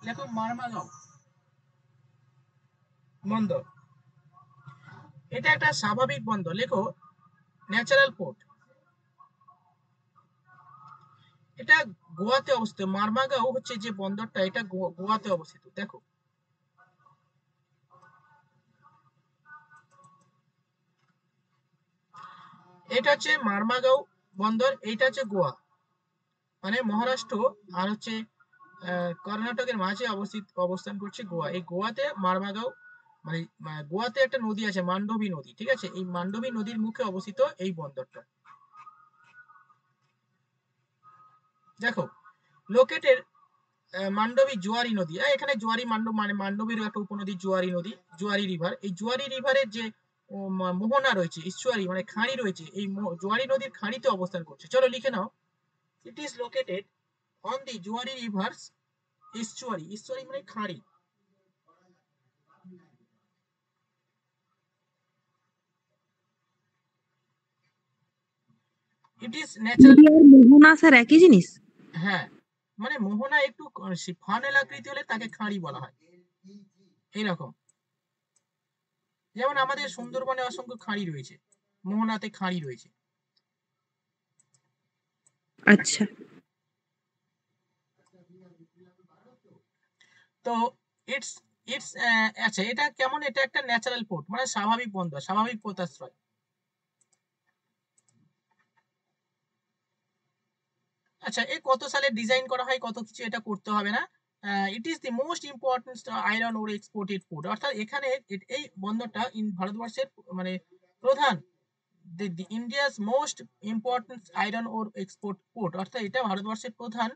[SPEAKER 1] লেখো, মারমাগাঁও বন্দর। এটা একটা স্বাভাবিক বন্দর, লেখো ন্যাচারাল পোর্ট। এটা গোয়াতে অবস্থিত, মারমাগাঁও হচ্ছে যে বন্দরটা, এটা গোয়াতে অবস্থিত। দেখো এটা হচ্ছে মারমাগাঁও বন্দর, এইটা হচ্ছে গোয়া, মানে মহারাষ্ট্র আর হচ্ছে কর্ণাটকের মাঝে অবস্থান করছে গোয়া। এই গোয়াতে মারমাগাঁও মানে গোয়াতে একটা নদী আছে, মান্ডবী নদী। ঠিক আছে, এই মান্ডবী নদীর মুখে অবস্থিত এই বন্দরটা। দেখো লোকেটের মান্ডবী জোয়ারি নদী, এখানে জোয়ারি মানে মান্ডবীর একটা উপনদী জোয়ারি নদী, জোয়ারি রিভার। এই জোয়ারি রিভারের যে মোহনা রয়েছে, ইস্চুয়ারি মানে খাঁড়ি রয়েছে, এই জোয়ারি নদীর খাঁড়িতে অবস্থান করছে। চলো লিখে নাও, it is located on the Zuari rivers estuary, estuary মানে খাঁড়ি। It is natural.
[SPEAKER 4] মোহনা স্যার একই জিনিস?
[SPEAKER 1] হ্যাঁ, মানে মোহনা একটু ফানেল আকৃতি হলে তাকে খাঁড়ি বলা হয়, এইরকম। যেমন আমাদের সুন্দরবনে অসংখ্য খাঁড়ি রয়েছে, মোহনাতে খাঁড়ি রয়েছে।
[SPEAKER 2] আচ্ছা
[SPEAKER 1] তো ইটস ইটস আচ্ছা, এটা কেমন? এটা একটা ন্যাচারাল পোর্ট, মানে স্বাভাবিক বন্দর, স্বাভাবিক পোতাশ্রয়। আচ্ছা, এ কত সালে ডিজাইন করা হয়, কত কিছু এটা করতে হবে না। It is the most important iron or exported port, অর্থাৎ এখানে এই বন্দরটা ভারতবর্ষের মানে প্রধান, ইন্ডিয়াস মোস্ট ইম্পর্টেন্ট আয়রন ওর এক্সপোর্ট পোর্ট, অর্থাৎ এটা ভারতবর্ষের প্রধান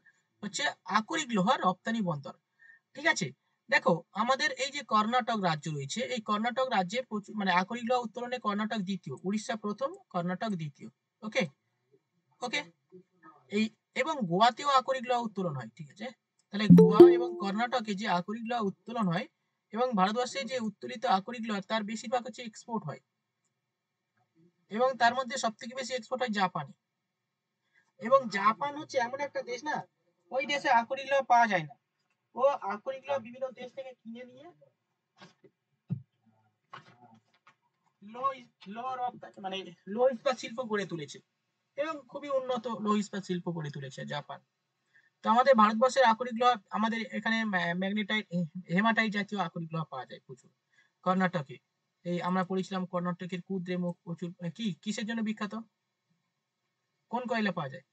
[SPEAKER 1] হচ্ছে আকরিক লোহা রপ্তানি বন্দর। ঠিক আছে, দেখো আমাদের এই যে কর্ণাটক রাজ্য রয়েছে, এই কর্ণাটক রাজ্যে মানে আকরিক লোহা উত্তোলনে কর্ণাটক দ্বিতীয়, উড়িষ্যা প্রথম, কর্ণাটক দ্বিতীয়। ওকে ওকে, এই এবং গোয়াতেও আকরিক লোহা উত্তোলন হয়। ঠিক আছে, তাহলে গোয়া এবং কর্ণাটকে যে আকরিক লোহা উত্তোলন হয় এবং ভারতবর্ষে যে উত্তোলিত আকরিক লোহা তার বেশিরভাগ হচ্ছে এক্সপোর্ট হয়, এবং তার মধ্যে সব থেকে বেশি এক্সপোর্ট হয় জাপানে। এবং জাপান হচ্ছে এমন একটা দেশ না, ওই দেশে আকরিক লোহা পাওয়া যায় না, ও আকরিক লোহা বিভিন্ন দেশ থেকে কিনে নিয়ে মানে লৌহ ইস্পাত শিল্প গড়ে তুলেছে, এবং খুবই উন্নত লৌহ ইস্পাত শিল্প গড়ে তুলেছে জাপান। তো আমাদের ভারতবর্ষের আকরিক লোহা, আমাদের এখানে ম্যাগনেটাইট, হেমাটাইট জাতীয় আকরিক লোহা পাওয়া যায় প্রচুর কর্ণাটকে। এই আমরা পড়েছিলাম কর্ণাটকের কুদ্রেমুখ প্রচুর কিসের জন্য বিখ্যাত? কোন কয়লা পাওয়া যায়?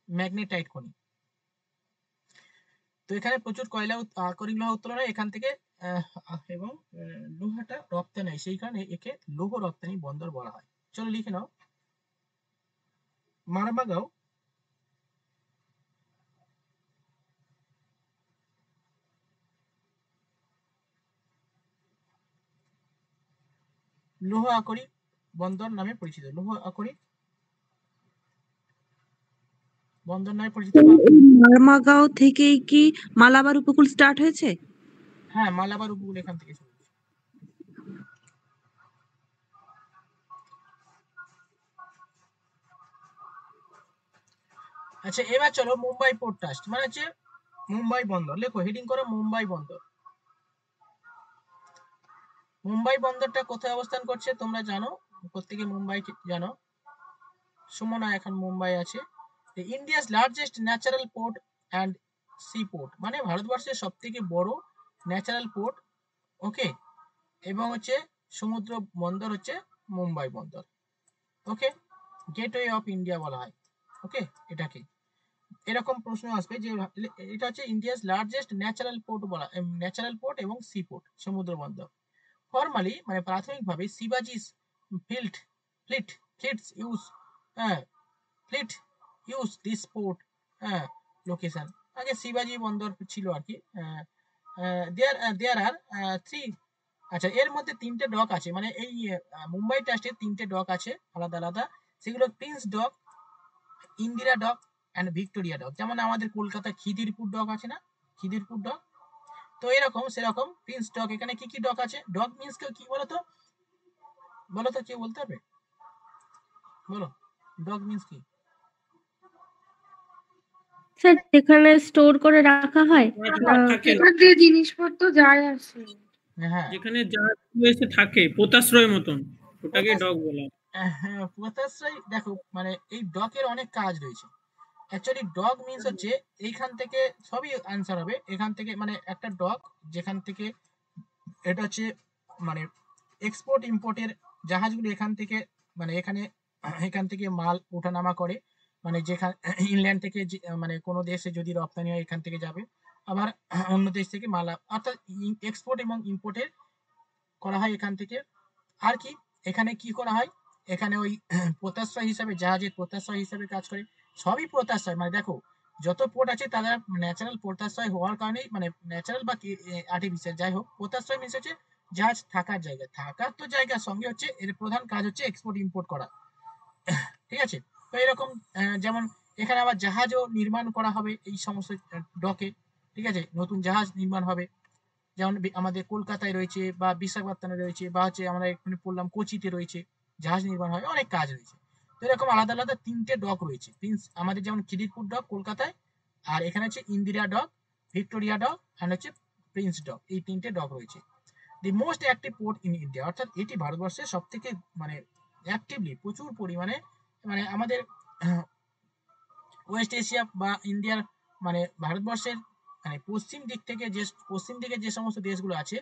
[SPEAKER 1] ম্যাগনেটাইট খনি। তো এখানে প্রচুর কয়লা আকরিক লোহা উত্তোলন হয় এখান থেকে, এবং লোহাটা রপ্তানি হয়, সেই কারণে একে লৌহ রপ্তানি বন্দর বলা হয়। চলো লিখে নাও, মারমাগাঁও লৌহ আকরিক বন্দর নামে পরিচিত, লৌহ আকরিক বন্দর নামে পরিচিত।
[SPEAKER 4] মারমাগাঁও থেকেই কি মালাবার উপকূল স্টার্ট হয়েছে?
[SPEAKER 1] হ্যাঁ, মালাবার উপকূল এখান থেকে শুরু হয়েছে। আচ্ছা, এবার চলো মুম্বাই পোর্ট ট্রাস্ট, মানে হচ্ছে মুম্বাই বন্দর। লেখো, হেডিং করো মুম্বাই বন্দর। মুম্বাই বন্দরটা কোথায় অবস্থান করছে তোমরা জানো, প্রত্যেকে মুম্বাই জানো, সুমনা এখন মুম্বাই আছে। India's largest natural port and sea port, মানে ভারতবর্ষের সব থেকে বড় ন্যাচারাল পোর্ট। ওকে, এবং হচ্ছে সমুদ্র বন্দর হচ্ছে মুম্বাই বন্দর। ওকে, গেটওয়ে অফ ইন্ডিয়া বলা হয়। ওকে, এটাকে এরকম প্রশ্ন আসবে যে এটা হচ্ছে ইন্ডিয়াস লার্জেস্ট ন্যাচারাল পোর্ট বলা, ন্যাচারাল পোর্ট এবং সি পোর্ট, সমুদ্র বন্দর। ফর্মালি মানে প্রাথমিকভাবে শিবাজি ফিল্ড ফ্লিট ফ্লিটস ইউজ হ্যাঁ fleet use this port location. আগে শিবাজি বন্দর ছিল আর কি। দেয়ার আর 3, আচ্ছা এর মধ্যে 3টে ডক আছে, মানে এই মুম্বাই ট্রাস্টের 3টে ডক আছে আলাদা আলাদা। সেগুলো Prince dock, Indira dock and Victoria dock. যেমন আমাদের কলকাতা খিদিরপুর ডক আছে না, খিদিরপুর ডক, তো এরকম সেরকম প্রিন্স ডক। এখানে কি কি ডক আছে? ডক মিন্স কি বলতো, বলো তো, কেউ বলতে পারবে? বলো, ডক মিন্স কি?
[SPEAKER 8] স্যার যেখানে স্টোর করে রাখা হয়
[SPEAKER 7] থাকে
[SPEAKER 6] এখান দিয়ে জিনিসপত্র যায় আসে।
[SPEAKER 1] হ্যাঁ
[SPEAKER 7] যেখানে যা এসে থাকে পোতাশ্রয় মতন, ওটাকে ডগ বলা হয়।
[SPEAKER 1] হ্যাঁ, পোতাশ্রয়। দেখো মানে এই ডকের অনেক কাজ রয়েছে। অ্যাকচুয়ালি ডগ মিন্স হচ্ছে এইখান থেকে সবই আনসার হবে এখান থেকে, মানে একটা ডগ যেখান থেকে, এটা হচ্ছে মানে এক্সপোর্ট ইম্পোর্টের জাহাজগুলো এখান থেকে, মানে এখান থেকে মাল ওঠানামা করে, মানে যেখানে ইংল্যান্ড থেকে মানে কোনো দেশে যদি রপ্তানি হয় এখান থেকে যাবে, আবার অন্য দেশ থেকে মাল, অর্থাৎ এক্সপোর্ট এবং ইম্পোর্টের করা হয় এখান থেকে। আর কি এখানে কি করা হয়, এখানে ওই পোতাশ্রয় হিসাবে, জাহাজের পোতাশ্রয় হিসাবে কাজ করে। সবই পোতাশ্রয়, মানে দেখো যত পোর্ট আছে তারা ন্যাচারাল পোতাশ্রয় হওয়ার কারণেই, মানে ন্যাচারাল বা আর্টিফিশিয়াল যাই হোক, পোতাশ্রয় মিন্স হচ্ছে জাহাজ থাকার জায়গা, থাকার তো জায়গার সঙ্গে হচ্ছে এর প্রধান কাজ হচ্ছে এক্সপোর্ট ইম্পোর্ট করা। ঠিক আছে, তো এরকম যেমন এখানে আবার জাহাজও নির্মাণ করা হবে এই সমস্ত ডকে। ঠিক আছে, নতুন জাহাজ নির্মাণ হবে, যেমন আমাদের কলকাতায় রয়েছে বা বিশাখাপত্তনে রয়েছে, বা হচ্ছে আমরা এখানে পড়লাম কোচিতে রয়েছে, জাহাজ নির্মাণ হয়, অনেক কাজ রয়েছে। তো এরকম আলাদা আলাদা 3টে ডক রয়েছে। প্রিন্স আমাদের যেমন খিদিরপুর ডক কলকাতায়, আর এখানে হচ্ছে Indira dock, Victoria dock and হচ্ছে প্রিন্স ডক, এই 3টে ডক রয়েছে। The most active port in India, অর্থাৎ এটি ভারতবর্ষের সব থেকে মানে অ্যাক্টিভলি প্রচুর পরিমাণে, মানে আমাদের ওয়েস্ট এশিয়া বা ইন্ডিয়ার, মানে ভারতবর্ষের মানে পশ্চিম দিকে যে সমস্ত দেশগুলো আছে,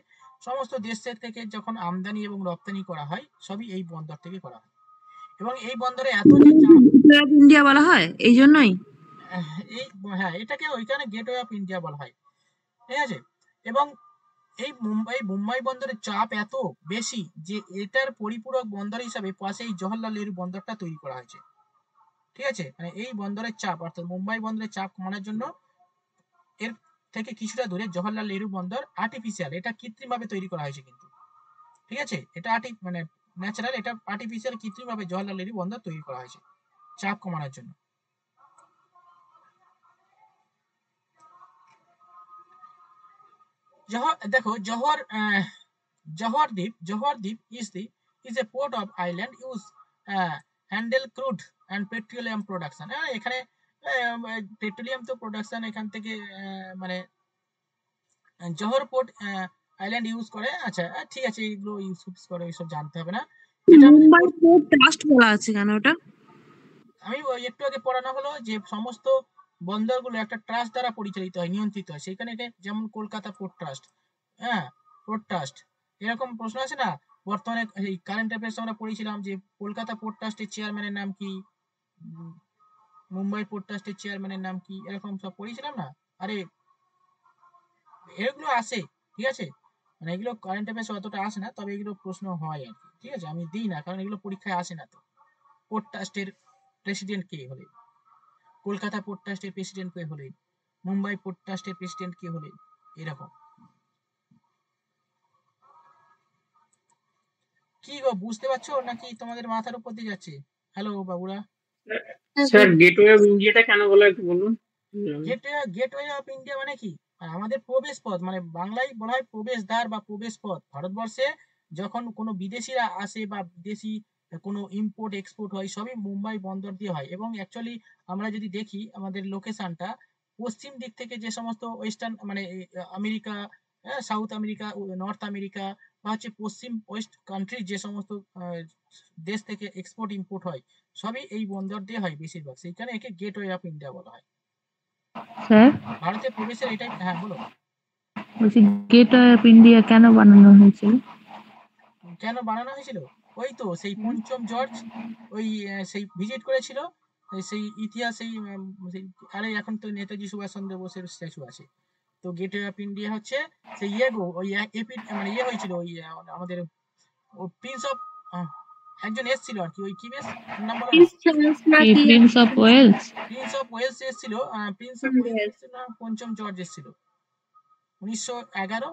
[SPEAKER 1] সমস্ত দেশের থেকে যখন আমদানি এবং রপ্তানি করা হয় সবই এই বন্দর থেকে করা হয়। এবং এই বন্দরে এত যে চাপ,
[SPEAKER 4] ইন্ডিয়া বলা হয় এই জন্যই।
[SPEAKER 1] এই হ্যাঁ, এটাকে ওইখানে গেটওয়ে অফ ইন্ডিয়া বলা হয়। ঠিক আছে, এবং এই মুম্বাই বন্দরের চাপ এত বেশি যে এটার পরিপূরক বন্দর হিসাবে পাশে এই জওহরলাল নেহরু বন্দরটা তৈরি করা হয়েছে। ঠিক আছে, মানে এই বন্দরের চাপ, অর্থাৎ মুম্বাই বন্দরের চাপ কমানোর জন্য এর থেকে কিছুটা দূরে জওহরলাল নেহরু বন্দর আর্টিফিশিয়াল, এটা কৃত্রিমভাবে তৈরি করা হয়েছে কিন্তু। ঠিক আছে, এটা মানে ন্যাচারাল, এটা আর্টিফিশিয়াল কৃত্রিমভাবে জওহরলাল নেহরু বন্দর তৈরি করা হয়েছে চাপ কমানোর জন্য। দেখো জহরদ্বীপ is a port of island use handle crude and petroleum production। এখানে পেট্রোলিয়াম তো প্রোডাকশন এখান থেকে, মানে জহর পোর্ট আইল্যান্ড ইউজ করে। আচ্ছা ঠিক আছে, এইগুলো ইউজ করে, এইসব জানতে হবে না।
[SPEAKER 4] মুম্বাই পোর্ট ট্রাস্ট বলা আছে কেন ওটা?
[SPEAKER 1] আমি একটু আগে পড়ানো হলো যে সমস্ত বন্দরগুলো একটা ট্রাস্ট দ্বারা পরিচালিত হয়, নিয়ন্ত্রিত হয়। সেখানে যেমন Kolkata port trust, port trust, এরকম প্রশ্ন আছে না। বর্তমানে এই কারেন্ট অ্যাফেয়ার্স আমরা পড়েছিলাম যে কলকাতা পোর্ট ট্রাস্টের চেয়ারম্যানের নাম কি, মুম্বাই পোর্ট ট্রাস্টের চেয়ারম্যানের নাম কি, এরকম সব পড়েছিলাম না। আরে এগুলো আসে, ঠিক আছে, মানে এগুলো কারেন্ট অ্যাফেয়ার্স অতটা আসে না, তবে এগুলো প্রশ্ন হয় আর কি। ঠিক আছে, আমি দিই না কারণ এগুলো পরীক্ষায় আসে না। তো পোর্ট ট্রাস্টের প্রেসিডেন্ট কে হলেন, কলকাতা পোর্ট ট্রাস্টের প্রেসিডেন্ট কে হলেন, মুম্বাই পোর্ট ট্রাস্টের প্রেসিডেন্ট কে হলেন, এরকম। কি গো, বুঝতে পারছো নাকি তোমাদের মাথার উপর দিয়ে যাচ্ছে? হ্যালো বাবুরা।
[SPEAKER 7] স্যার গেটওয়ে অফ ইন্ডিয়াটা কেন বলা একটু বলুন।
[SPEAKER 1] গেটওয়ে অফ ইন্ডিয়া মানে কি? আমাদের প্রবেশ পথ, মানে বাংলায় বলা হয় প্রবেশদ্বার বা প্রবেশ পথ। ভারতবর্ষে যখন কোনো বিদেশিরা আসে বা বিদেশি কোনো ইম্পোর্ট এক্সপোর্ট হয় সবই মুম্বাই বন্দর দিয়ে হয়। এবং অ্যাকচুয়ালি আমরা যদি দেখি আমাদের লোকেশনটা, পশ্চিম দিক থেকে যে সমস্ত ওয়েস্টার্ন, মানে America, south America, north America, বা হচ্ছে পশ্চিম ওয়েস্ট কান্ট্রি যে সমস্ত দেশ থেকে এক্সপোর্ট ইম্পোর্ট হয় সবই এই বন্দর দিয়ে হয় বেশিরভাগ। সেইখানে একে গেটওয়ে অফ ইন্ডিয়া বলা হয়।
[SPEAKER 8] স্যার
[SPEAKER 1] ভারতের প্রবেশের এটাই। হ্যাঁ বলো।
[SPEAKER 8] বলছি গেটওয়ে অফ ইন্ডিয়া কেন বানানো হয়েছিল?
[SPEAKER 1] কেন বানানো হয়েছিল? ওই তো সেই পঞ্চম জর্জ ওই সেই ভিজিট করেছিল, সেই ইতিহাস, সেই আরে এখন তো নেতাজি সুভাষচন্দ্র বোসের স্ট্যাচু আছে। তো গেটওয়ে অফ ইন্ডিয়া হচ্ছে সেই ওই মানে হয়েছিল ওই আমাদের প্রিন্স অফ একজন এসেছিল আর কি, ওই কি বেশ নাম বলো না,
[SPEAKER 6] প্রিন্স চার্লস না
[SPEAKER 8] কি
[SPEAKER 6] কি
[SPEAKER 8] prince of Wales?
[SPEAKER 1] Prince of Wales এসেছিল, prince of
[SPEAKER 6] hmm,
[SPEAKER 1] Wales
[SPEAKER 6] yes.
[SPEAKER 1] এসেছিল না, পঞ্চম জর্জ এসেছিল 1911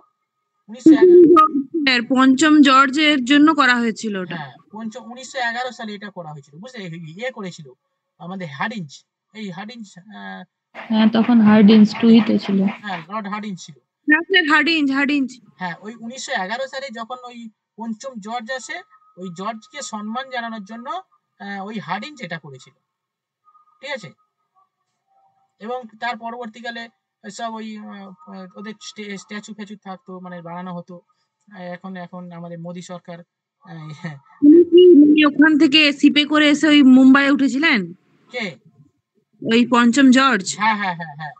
[SPEAKER 4] পঞ্চম জর্জের জন্য করা হয়েছিল ওটা।
[SPEAKER 1] হ্যাঁ 1911 সালে এটা করা হয়েছিল, বুঝলে? ইয়ে করেছিল আমাদের হার্ডিঞ্জ, এই হার্ডিঞ্জ,
[SPEAKER 8] হ্যাঁ, তখন হার্ডিন্স টুইতে ছিল।
[SPEAKER 1] হ্যাঁ লর্ড হার্ডিঞ্জ ছিল।
[SPEAKER 4] হার্ডিঞ্জ।
[SPEAKER 1] হ্যাঁ ওই 1911 সালে যখন ওই পঞ্চম জর্জ আসে, ওই জর্জকে সম্মান জানানোর জন্য ওই হার্ডিঞ্জ এটা করেছিল, ঠিক আছে? এবং তার পরবর্তীকালে সব ওই ওদের স্ট্যাচু ফ্যাচু থাকতো, মানে বানানো হতো। এখন এখন আমাদের মোদী সরকার
[SPEAKER 4] ওখান থেকে শিপে করে এসে ওই মুম্বাই উঠেছিলেন
[SPEAKER 1] কে?
[SPEAKER 4] ওই পঞ্চম জর্জ।
[SPEAKER 1] হ্যাঁ হ্যাঁ হ্যাঁ হ্যাঁ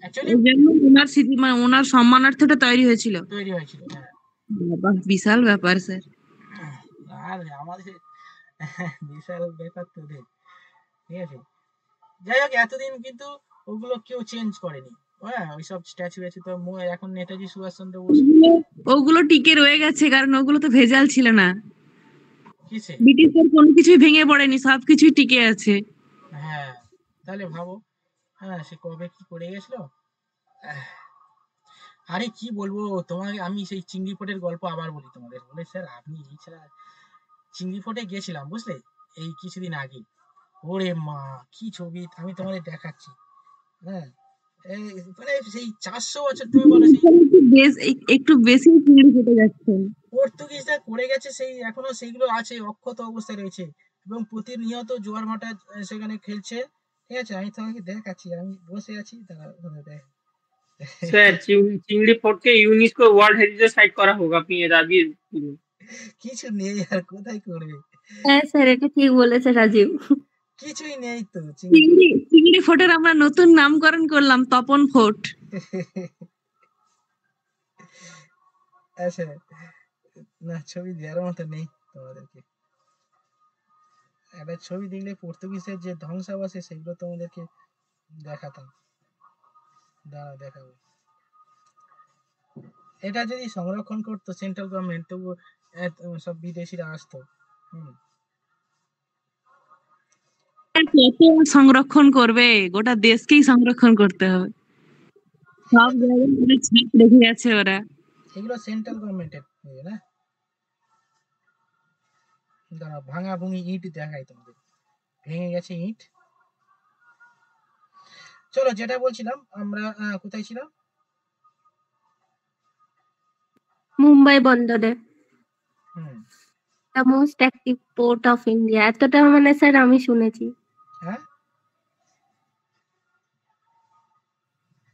[SPEAKER 1] অ্যাকচুয়ালি
[SPEAKER 4] ওই জন্য ওনার স্মৃতি মানে ওনার সম্মানার্থে ওটা তৈরি হয়েছিল।
[SPEAKER 1] তৈরি হয়েছিল, হ্যাঁ।
[SPEAKER 4] বাবা, বিশাল ব্যাপার স্যার।
[SPEAKER 1] আর আমাদের বিশাল ব্যাপার তো ওদের, ঠিক আছে? যাই হোক, এতদিন কিন্তু ওগুলো কেউ চেঞ্জ করেনি। হ্যাঁ ওইসব স্ট্যাচু আছে তো এখন নেতাজি সুভাষচন্দ্র বোস
[SPEAKER 4] ওগুলো টিকে রয়ে গেছে কারণ ওগুলো তো ভেজাল ছিল না।
[SPEAKER 1] কিসে?
[SPEAKER 4] ব্রিটিশদের কোনো কিছুই ভেঙে পড়েনি, সবকিছুই টিকে আছে।
[SPEAKER 1] হ্যাঁ তাহলে ভাবো, হ্যাঁ সে কবে কি করে গেছিল। আরে কি বলবো তোমাকে, আমি সেই চিংড়ি ফোটের গল্প আবার বলি তোমাদের, বলে স্যার আপনি এছাড়া চিংড়ি ফোটে গেছিলাম, বুঝলে, এই কিছুদিন আগে। ওরে মা কি ছবি, আমি তোমাদের দেখাচ্ছি। হ্যাঁ মানে সেই 400 বছর, তুমি বলো সেই
[SPEAKER 4] একটু বেশি চিংড়ি কেটে যাচ্ছে।
[SPEAKER 1] পর্তুগিজরা করে গেছে, সেই এখনো সেইগুলো আছে, অক্ষত অবস্থায় রয়েছে, এবং প্রতিনিয়ত জোয়ার ভাটা সেখানে খেলছে, ঠিক আছে? আমি তোমাকে দেখাচ্ছি, আমি বসে আছি,
[SPEAKER 7] सर चिंगड़ी फोर्ट के यूनेस्को वर्ल्ड हेरिटेज साइट करा होगा अपनी ये अभी।
[SPEAKER 1] কিছু নেই আর, কোথায় করবে?
[SPEAKER 6] হ্যাঁ স্যার, এটা ঠিক বলেছে রাজীব।
[SPEAKER 1] কিছুই নেই তো
[SPEAKER 4] চিংড়ি ফোর্টের আমরা নতুন নামকরণ করলাম তপন ফোর্ট।
[SPEAKER 1] আচ্ছা না, ছবি দেওয়ার মতো নেই তোমাদেরকে। একটা ছবি দেখলে পর্তুগিজের যে ধ্বংসাবশেষ সেগুলো তোমাদেরকে দেখাতাম, দাঁড়া দেখাবো। এটা যদি সংরক্ষণ করতো সেন্ট্রাল গভর্নমেন্ট, তবু সব বিদেশিরা আসতো।
[SPEAKER 4] কত সংরক্ষণ করবে, গোটা দেশকেই সংরক্ষণ করতে হবে, সব জায়গায় ছাপ রেখে গেছে ওরা।
[SPEAKER 1] এগুলো সেন্ট্রাল গভর্নমেন্টের না। দাঁড়া ভাঙা ভুঙি ইট দেখাই তোমাদের, ভেঙে গেছে ইট। চলো যেটা বলছিলাম, আমরা কোথায় ছিলাম?
[SPEAKER 6] মুম্বাই বন্দরে
[SPEAKER 1] hmm
[SPEAKER 6] the most active port of India, এতটা মানে স্যার আমি শুনেছি,
[SPEAKER 1] হ্যাঁ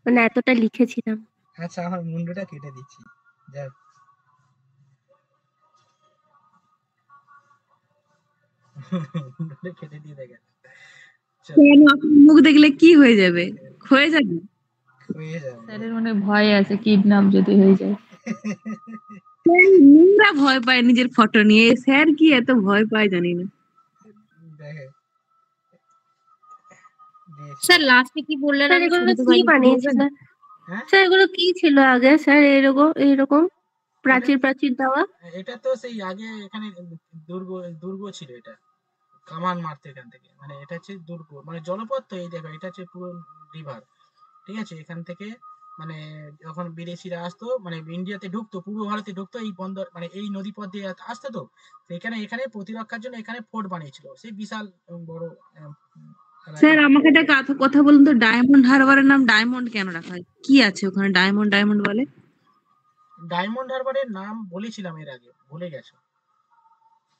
[SPEAKER 6] মানে এতটা লিখেছিলাম।
[SPEAKER 1] আচ্ছা আমার মুন্ডুটা কেটে দিচ্ছি, যাক মুন্ডুটা কেটে দিয়ে দেখে
[SPEAKER 4] কেন, আপনার মুখ দেখলে কি হয়ে যাবে? হয়ে যাবে।
[SPEAKER 1] হয়ে যাবে।
[SPEAKER 8] স্যারের মনে ভয় আছে কিডন্যাপ যদি হয়ে যায়।
[SPEAKER 4] নোংরা ভয় পায় নিজের ফটো নিয়ে, স্যার কি এত ভয় পায় জানি না।
[SPEAKER 1] দেখে
[SPEAKER 6] স্যার লাস্টে কি বললেন? স্যার এগুলো কি বানিয়েছিল?
[SPEAKER 1] হ্যাঁ
[SPEAKER 6] স্যার এগুলো কি ছিল আগে স্যার? এরকম প্রাচীর দেওয়া?
[SPEAKER 1] এটা তো সেই আগে এখানে দুর্গ দুর্গ ছিল, এটা কামান মারতে এখান থেকে, মানে এটা হচ্ছে দুর্গ, মানে জলপথ তো, এই দেখো এটা হচ্ছে পুরো রিভার, ঠিক আছে? এখান থেকে মানে যখন বিদেশিরা আসতো, মানে ইন্ডিয়াতে ঢুকতো, পূর্ব ভারতে ঢুকতো, এই বন্দর মানে এই নদী পথ দিয়ে আসতো, তো এখানে এখানে প্রতিরক্ষার জন্য এখানে ফোর্ট বানিয়েছিল, সেই বিশাল বড়
[SPEAKER 4] স্যার আমাকে একটা কথা বলুন তো, ডায়মন্ড হারবারের নাম ডায়মন্ড কেন রাখা হয়? কি আছে ওখানে ডায়মন্ড ডায়মন্ড বলে?
[SPEAKER 1] ডায়মন্ড হারবারের নাম বলেছিলাম এর আগে, ভুলে গেছো?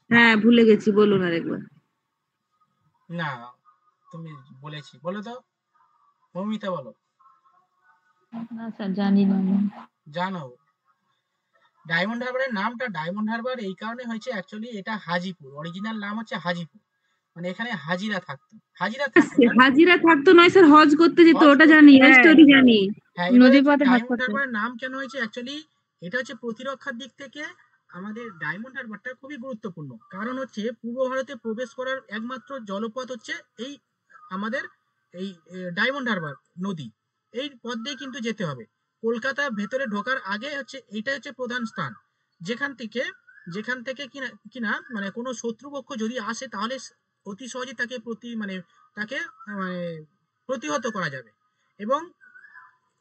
[SPEAKER 4] হ্যাঁ ভুলে গেছি, বলুন আরেকবার।
[SPEAKER 1] না তুমি বলেছি, বলো তো মৌমিতা, বলো।
[SPEAKER 8] না স্যার, জানি না আমি।
[SPEAKER 1] জানো ডায়মন্ড হারবারের নামটা ডায়মন্ড হারবার এই কারণে হয়েছে, অ্যাকচুয়ালি এটা হাজিপুর, অরিজিনাল নাম হচ্ছে হাজিপুর, মানে এখানে হাজিরা থাকতো, হাজিরা থাকতো না,
[SPEAKER 4] হাজিরা থাকতো নয় স্যার, হজ করতে যেত,
[SPEAKER 1] হজ
[SPEAKER 4] ওটা
[SPEAKER 1] করতে
[SPEAKER 4] জানি,
[SPEAKER 1] যেত।
[SPEAKER 4] স্টোরি জানি।
[SPEAKER 1] হ্যাঁ এবারে
[SPEAKER 6] নদী পথে হজ
[SPEAKER 1] ডায়মন্ড
[SPEAKER 6] করতে।
[SPEAKER 1] হারবারের নাম কেন হয়েছে, অ্যাকচুয়ালি এটা হচ্ছে প্রতিরক্ষার দিক থেকে আমাদের ডায়মন্ড হারবারটা খুবই গুরুত্বপূর্ণ, কারণ হচ্ছে পূর্ব ভারতে প্রবেশ করার একমাত্র জলপথ হচ্ছে এই আমাদের এই ডায়মন্ড হারবার নদী, এই পথ দিয়ে কিন্তু যেতে হবে। কলকাতা ভেতরে ঢোকার আগে হচ্ছে এইটা হচ্ছে প্রধান স্থান, যেখান থেকে যেখান থেকে কিনা কিনা মানে কোনো শত্রুপক্ষ যদি আসে তাহলে অতি সহজে তাকে তাকে মানে প্রতিহত করা যাবে এবং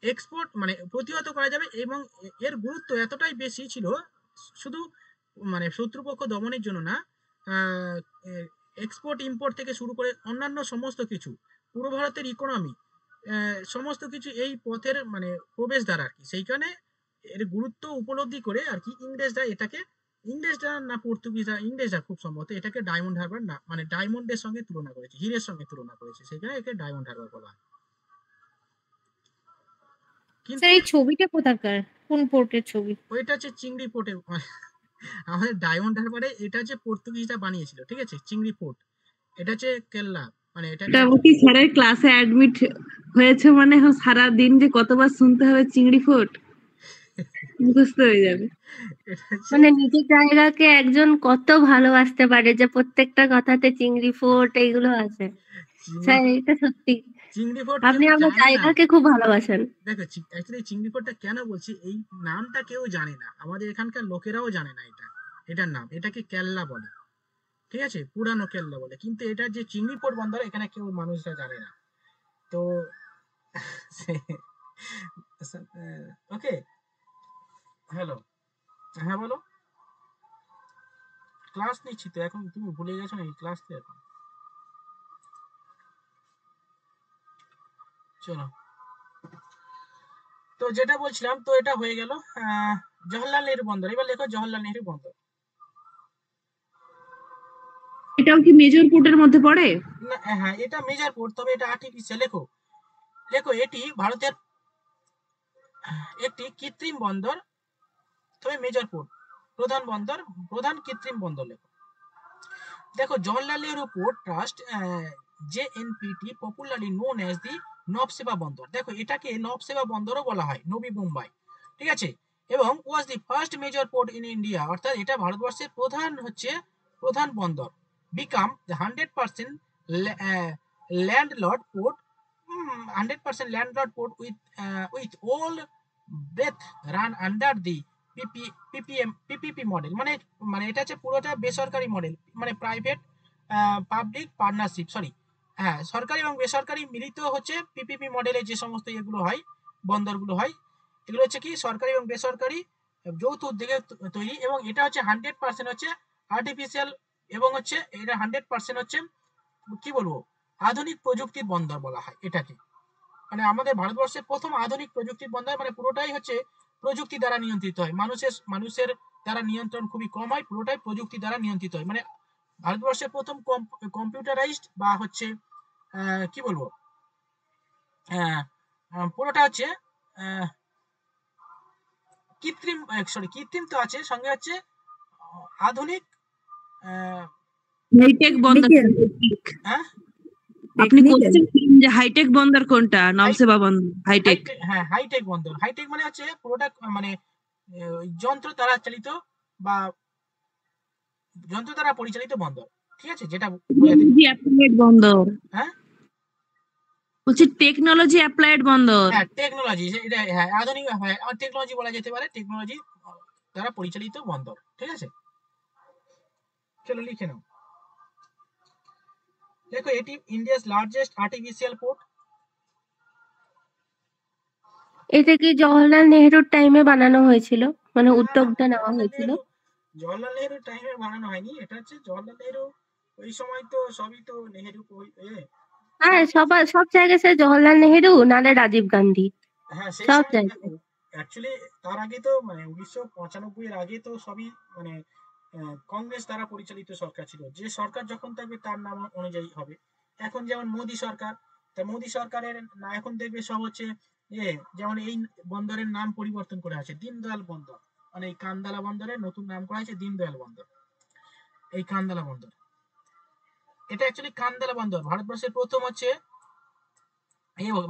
[SPEAKER 1] এক্সপোর্ট মানে প্রতিহত করা যাবে এবং এর গুরুত্ব এতটাই বেশি ছিল শুধু মানে শত্রুপক্ষ দমনের জন্য না, এক্সপোর্ট ইম্পোর্ট থেকে শুরু করে অন্যান্য সমস্ত কিছু পূর্ব ভারতের ইকোনমি সমস্ত কিছু এই পথের মানে প্রবেশদ্বার আর কি। সেইখানে এর গুরুত্ব উপলব্ধি করে আর কি ইংরেজরা না পর্তুগিজরা, ইংরেজরা খুব সম্ভবত এটাকে ডায়মন্ড হারবার না মানে ডায়মন্ডের সঙ্গে তুলনা করেছে, হীরের সঙ্গে তুলনা করেছে, সেখানে একে ডায়মন্ড হারবার বলা হয়। কিন্তু
[SPEAKER 9] স্যার এই ছবিটা কোথাকার, কোন পোর্টের ছবি?
[SPEAKER 1] ওইটা হচ্ছে চিংড়ি পোর্টের আমাদের ডায়মন্ড হারবারে এটা হচ্ছে পর্তুগিজরা বানিয়েছিল, ঠিক আছে, চিংড়ি পোর্ট। এটা হচ্ছে কেল্লা মানে এটা
[SPEAKER 4] মোটামুটি স্যারের ক্লাসে অ্যাডমিট হয়েছে মানে সারা দিন যে কতবার শুনতে হবে চিংড়ি ফোট বুঝতে হয়ে যাবে।
[SPEAKER 9] মানে নিজের জায়গাকে একজন কত ভালোবাসতে পারে যে প্রত্যেকটা কথাতে চিংড়ি ফোর্ট এইগুলো আছে। স্যার এটা সত্যি
[SPEAKER 1] চিংড়ি পোর্ট
[SPEAKER 9] আপনি আপনার জায়গাকে খুব ভালোবাসেন।
[SPEAKER 1] দেখো অ্যাকচুয়ালি চিংড়ি পোর্টটা কেন বলছি, এই নামটা কেউ জানে না, আমাদের এখানকার লোকেরাও জানে না এটার নাম, এটাকে কেল্লা বলে, ঠিক আছে, পুরানো কেল্লা বলে, কিন্তু এটা যে চিংড়ি পোর্ট বন্দর এখানে কেউ মানুষরা জানে না। তো ওকে, হ্যালো, হ্যাঁ বলো। ক্লাস নিচ্ছি তো এখন, তুমি ভুলে গেছো নাকি ক্লাস তো এখন? চলো, তো যেটা বলছিলাম তো এটা হয়ে গেল জওহরলাল নেহরু বন্দর। এবার লেখো জওহরলাল নেহরু বন্দর।
[SPEAKER 4] এটাও কি মেজর পোর্টের মধ্যে পড়ে?
[SPEAKER 1] না, হ্যাঁ এটা মেজর পোর্ট, তবে এটা আর্টিফিশিয়াল। লেখো এটি ভারতের একটি কৃত্রিম বন্দর, তবে মেজর পোর্ট, প্রধান বন্দর, প্রধান কৃত্রিম বন্দর। দেখো Jawaharlal Nehru port trust, JNPT, popularly known as the Nhava Sheva বন্দর। দেখো এটাকে নবসেবা বন্দরও বলা হয়, নবী মুম্বাই, ঠিক আছে, এবং was the first major port in India, অর্থাৎ এটা ভারতবর্ষের প্রধান বন্দর। Become the 100% landlord port, 100% landlord port with all berth run under the PPP model. মানে এটা হচ্ছে পুরোটা বেসরকারি মডেল, মানে প্রাইভেট পাবলিক পার্টনারশিপ, হ্যাঁ সরকারি এবং বেসরকারি মিলিত হচ্ছে পিপিপি মডেলে যে সমস্ত এগুলো হয়, বন্দরগুলো হয়, এগুলো হচ্ছে কি সরকারি এবং বেসরকারি যৌথ উদ্যোগে তৈরি, এবং এটা হচ্ছে 100% হচ্ছে আর্টিফিশিয়াল, এবং হচ্ছে এটা 100% হচ্ছে কি বলবো আধুনিক প্রযুক্তির বন্দর বলা হয় এটাকে। মানে আমাদের ভারতবর্ষের প্রথম আধুনিক প্রযুক্তির বন্দর, মানে পুরোটাই হচ্ছে প্রযুক্তি দ্বারা নিয়ন্ত্রিত হয়, মানুষের দ্বারা নিয়ন্ত্রণ খুবই কম হয়, পুরোটাই প্রযুক্তি দ্বারা নিয়ন্ত্রিত হয়। মানে ভারতবর্ষের প্রথম কম্পিউটারাইজড বা হচ্ছে কি বলবো পুরোটা হচ্ছে কৃত্রিম তো আছে, সঙ্গে হচ্ছে আধুনিক
[SPEAKER 4] হাইটেক বন্দর।
[SPEAKER 1] হ্যাঁ
[SPEAKER 4] আপনি বলছেন যে হাইটেক বন্দর কোনটা? নবসেবা বন্দর হাইটেক।
[SPEAKER 1] হ্যাঁ হাইটেক বন্দর, হাইটেক মানে হচ্ছে পুরোটা মানে যন্ত্র দ্বারা চালিত বা যন্ত্র দ্বারা পরিচালিত বন্দর, ঠিক আছে, যেটা
[SPEAKER 4] বন্দর,
[SPEAKER 1] হ্যাঁ
[SPEAKER 4] বলছি টেকনোলজি অ্যাপ্লাইড বন্দর।
[SPEAKER 1] হ্যাঁ টেকনোলজি, এটা হ্যাঁ আধুনিক টেকনোলজি বলা যেতে পারে, টেকনোলজি দ্বারা পরিচালিত বন্দর, ঠিক আছে। চলো লিখে নাও। দেখো এটি ইন্ডিয়াস লার্জেস্ট আর্টিফিশিয়াল পোর্ট।
[SPEAKER 9] এটা কি জওহরলাল নেহরুর টাইমে বানানো হয়েছিল, মানে উদ্যোগটা নেওয়া হয়েছিল?
[SPEAKER 1] জওহরলাল নেহরুর টাইমে বানানো হয়নি, এটা হচ্ছে জওহরলাল নেহরু ওই সময় তো সবই তো নেহরু
[SPEAKER 9] হ্যাঁ সব জায়গায় স্যার জওহরলাল নেহরু নালে রাজীব গান্ধী,
[SPEAKER 1] হ্যাঁ সেই
[SPEAKER 9] সব
[SPEAKER 1] সময়
[SPEAKER 9] জায়গায়।
[SPEAKER 1] অ্যাকচুয়ালি তার আগে তো মানে 1995 এর আগে তো সবই মানে কংগ্রেস দ্বারা পরিচালিত সরকার ছিল, যে সরকার যখন থাকবে তার নাম অনুযায়ী হবে। এখন যেমন মোদী সরকার, তা মোদী সরকারের এখন দেখবে সব হচ্ছে যেমন এই বন্দরের নাম পরিবর্তন করে আছে দীনদয়াল বন্দর, মানে এই কান্দালা বন্দরের নতুন নাম করা হয়েছে দীনদয়াল বন্দর। এই কান্দালা বন্দর, এটা অ্যাকচুয়ালি কান্দালা বন্দর ভারতবর্ষের প্রথম হচ্ছে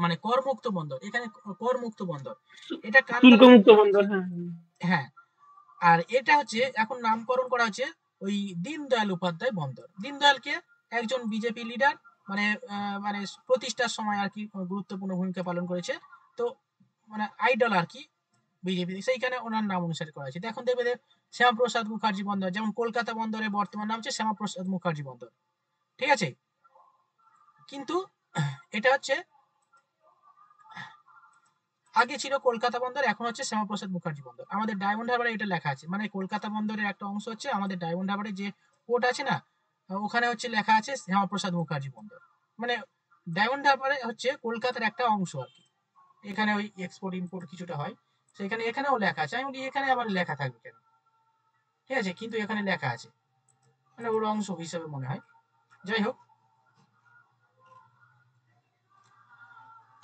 [SPEAKER 1] মানে করমুক্ত বন্দর, এখানে করমুক্ত বন্দর, এটা
[SPEAKER 7] শুল্কমুক্ত বন্দর।
[SPEAKER 1] হ্যাঁ আর এটা হচ্ছে এখন নামকরণ করা হচ্ছে ওই দীনদয়াল উপাধ্যায় বন্দর। দীনদয়ালকে একজন বিজেপি লিডার মানে প্রতিষ্ঠার সময় আর কি গুরুত্বপূর্ণ ভূমিকা পালন করেছে, তো মানে আইডল আর কি, বিজেপি, সেইখানে ওনার নাম অনুসারে করা হয়েছে। এখন দেখবে যে শ্যামাপ্রসাদ মুখার্জি বন্দর, যেমন কলকাতা বন্দরের বর্তমান নাম হচ্ছে শ্যামাপ্রসাদ মুখার্জি বন্দর, ঠিক আছে। কিন্তু এটা হচ্ছে আগে ছিল কলকাতা বন্দর, এখন হচ্ছে শ্যামাপ্রসাদ মুখার্জি বন্দর। আমাদের ডায়মন্ড হারবারে এটা লেখা আছে, মানে কলকাতা বন্দরের একটা অংশ হচ্ছে আমাদের ডায়মন্ড হারবারে যে পোর্ট আছে না, ওখানে হচ্ছে লেখা আছে শ্যামাপ্রসাদ মুখার্জি বন্দর, মানে ডায়মন্ড হারবারে হচ্ছে কলকাতার একটা অংশ আর কি। এখানে ওই এক্সপোর্ট ইম্পোর্ট কিছুটা হয়, সেখানে এখানেও লেখা আছে। আমি বলি এখানে আবার লেখা থাকবে কেন, ঠিক আছে, কিন্তু এখানে লেখা আছে, মানে ওর অংশ হিসেবে মনে হয়। যাই হোক,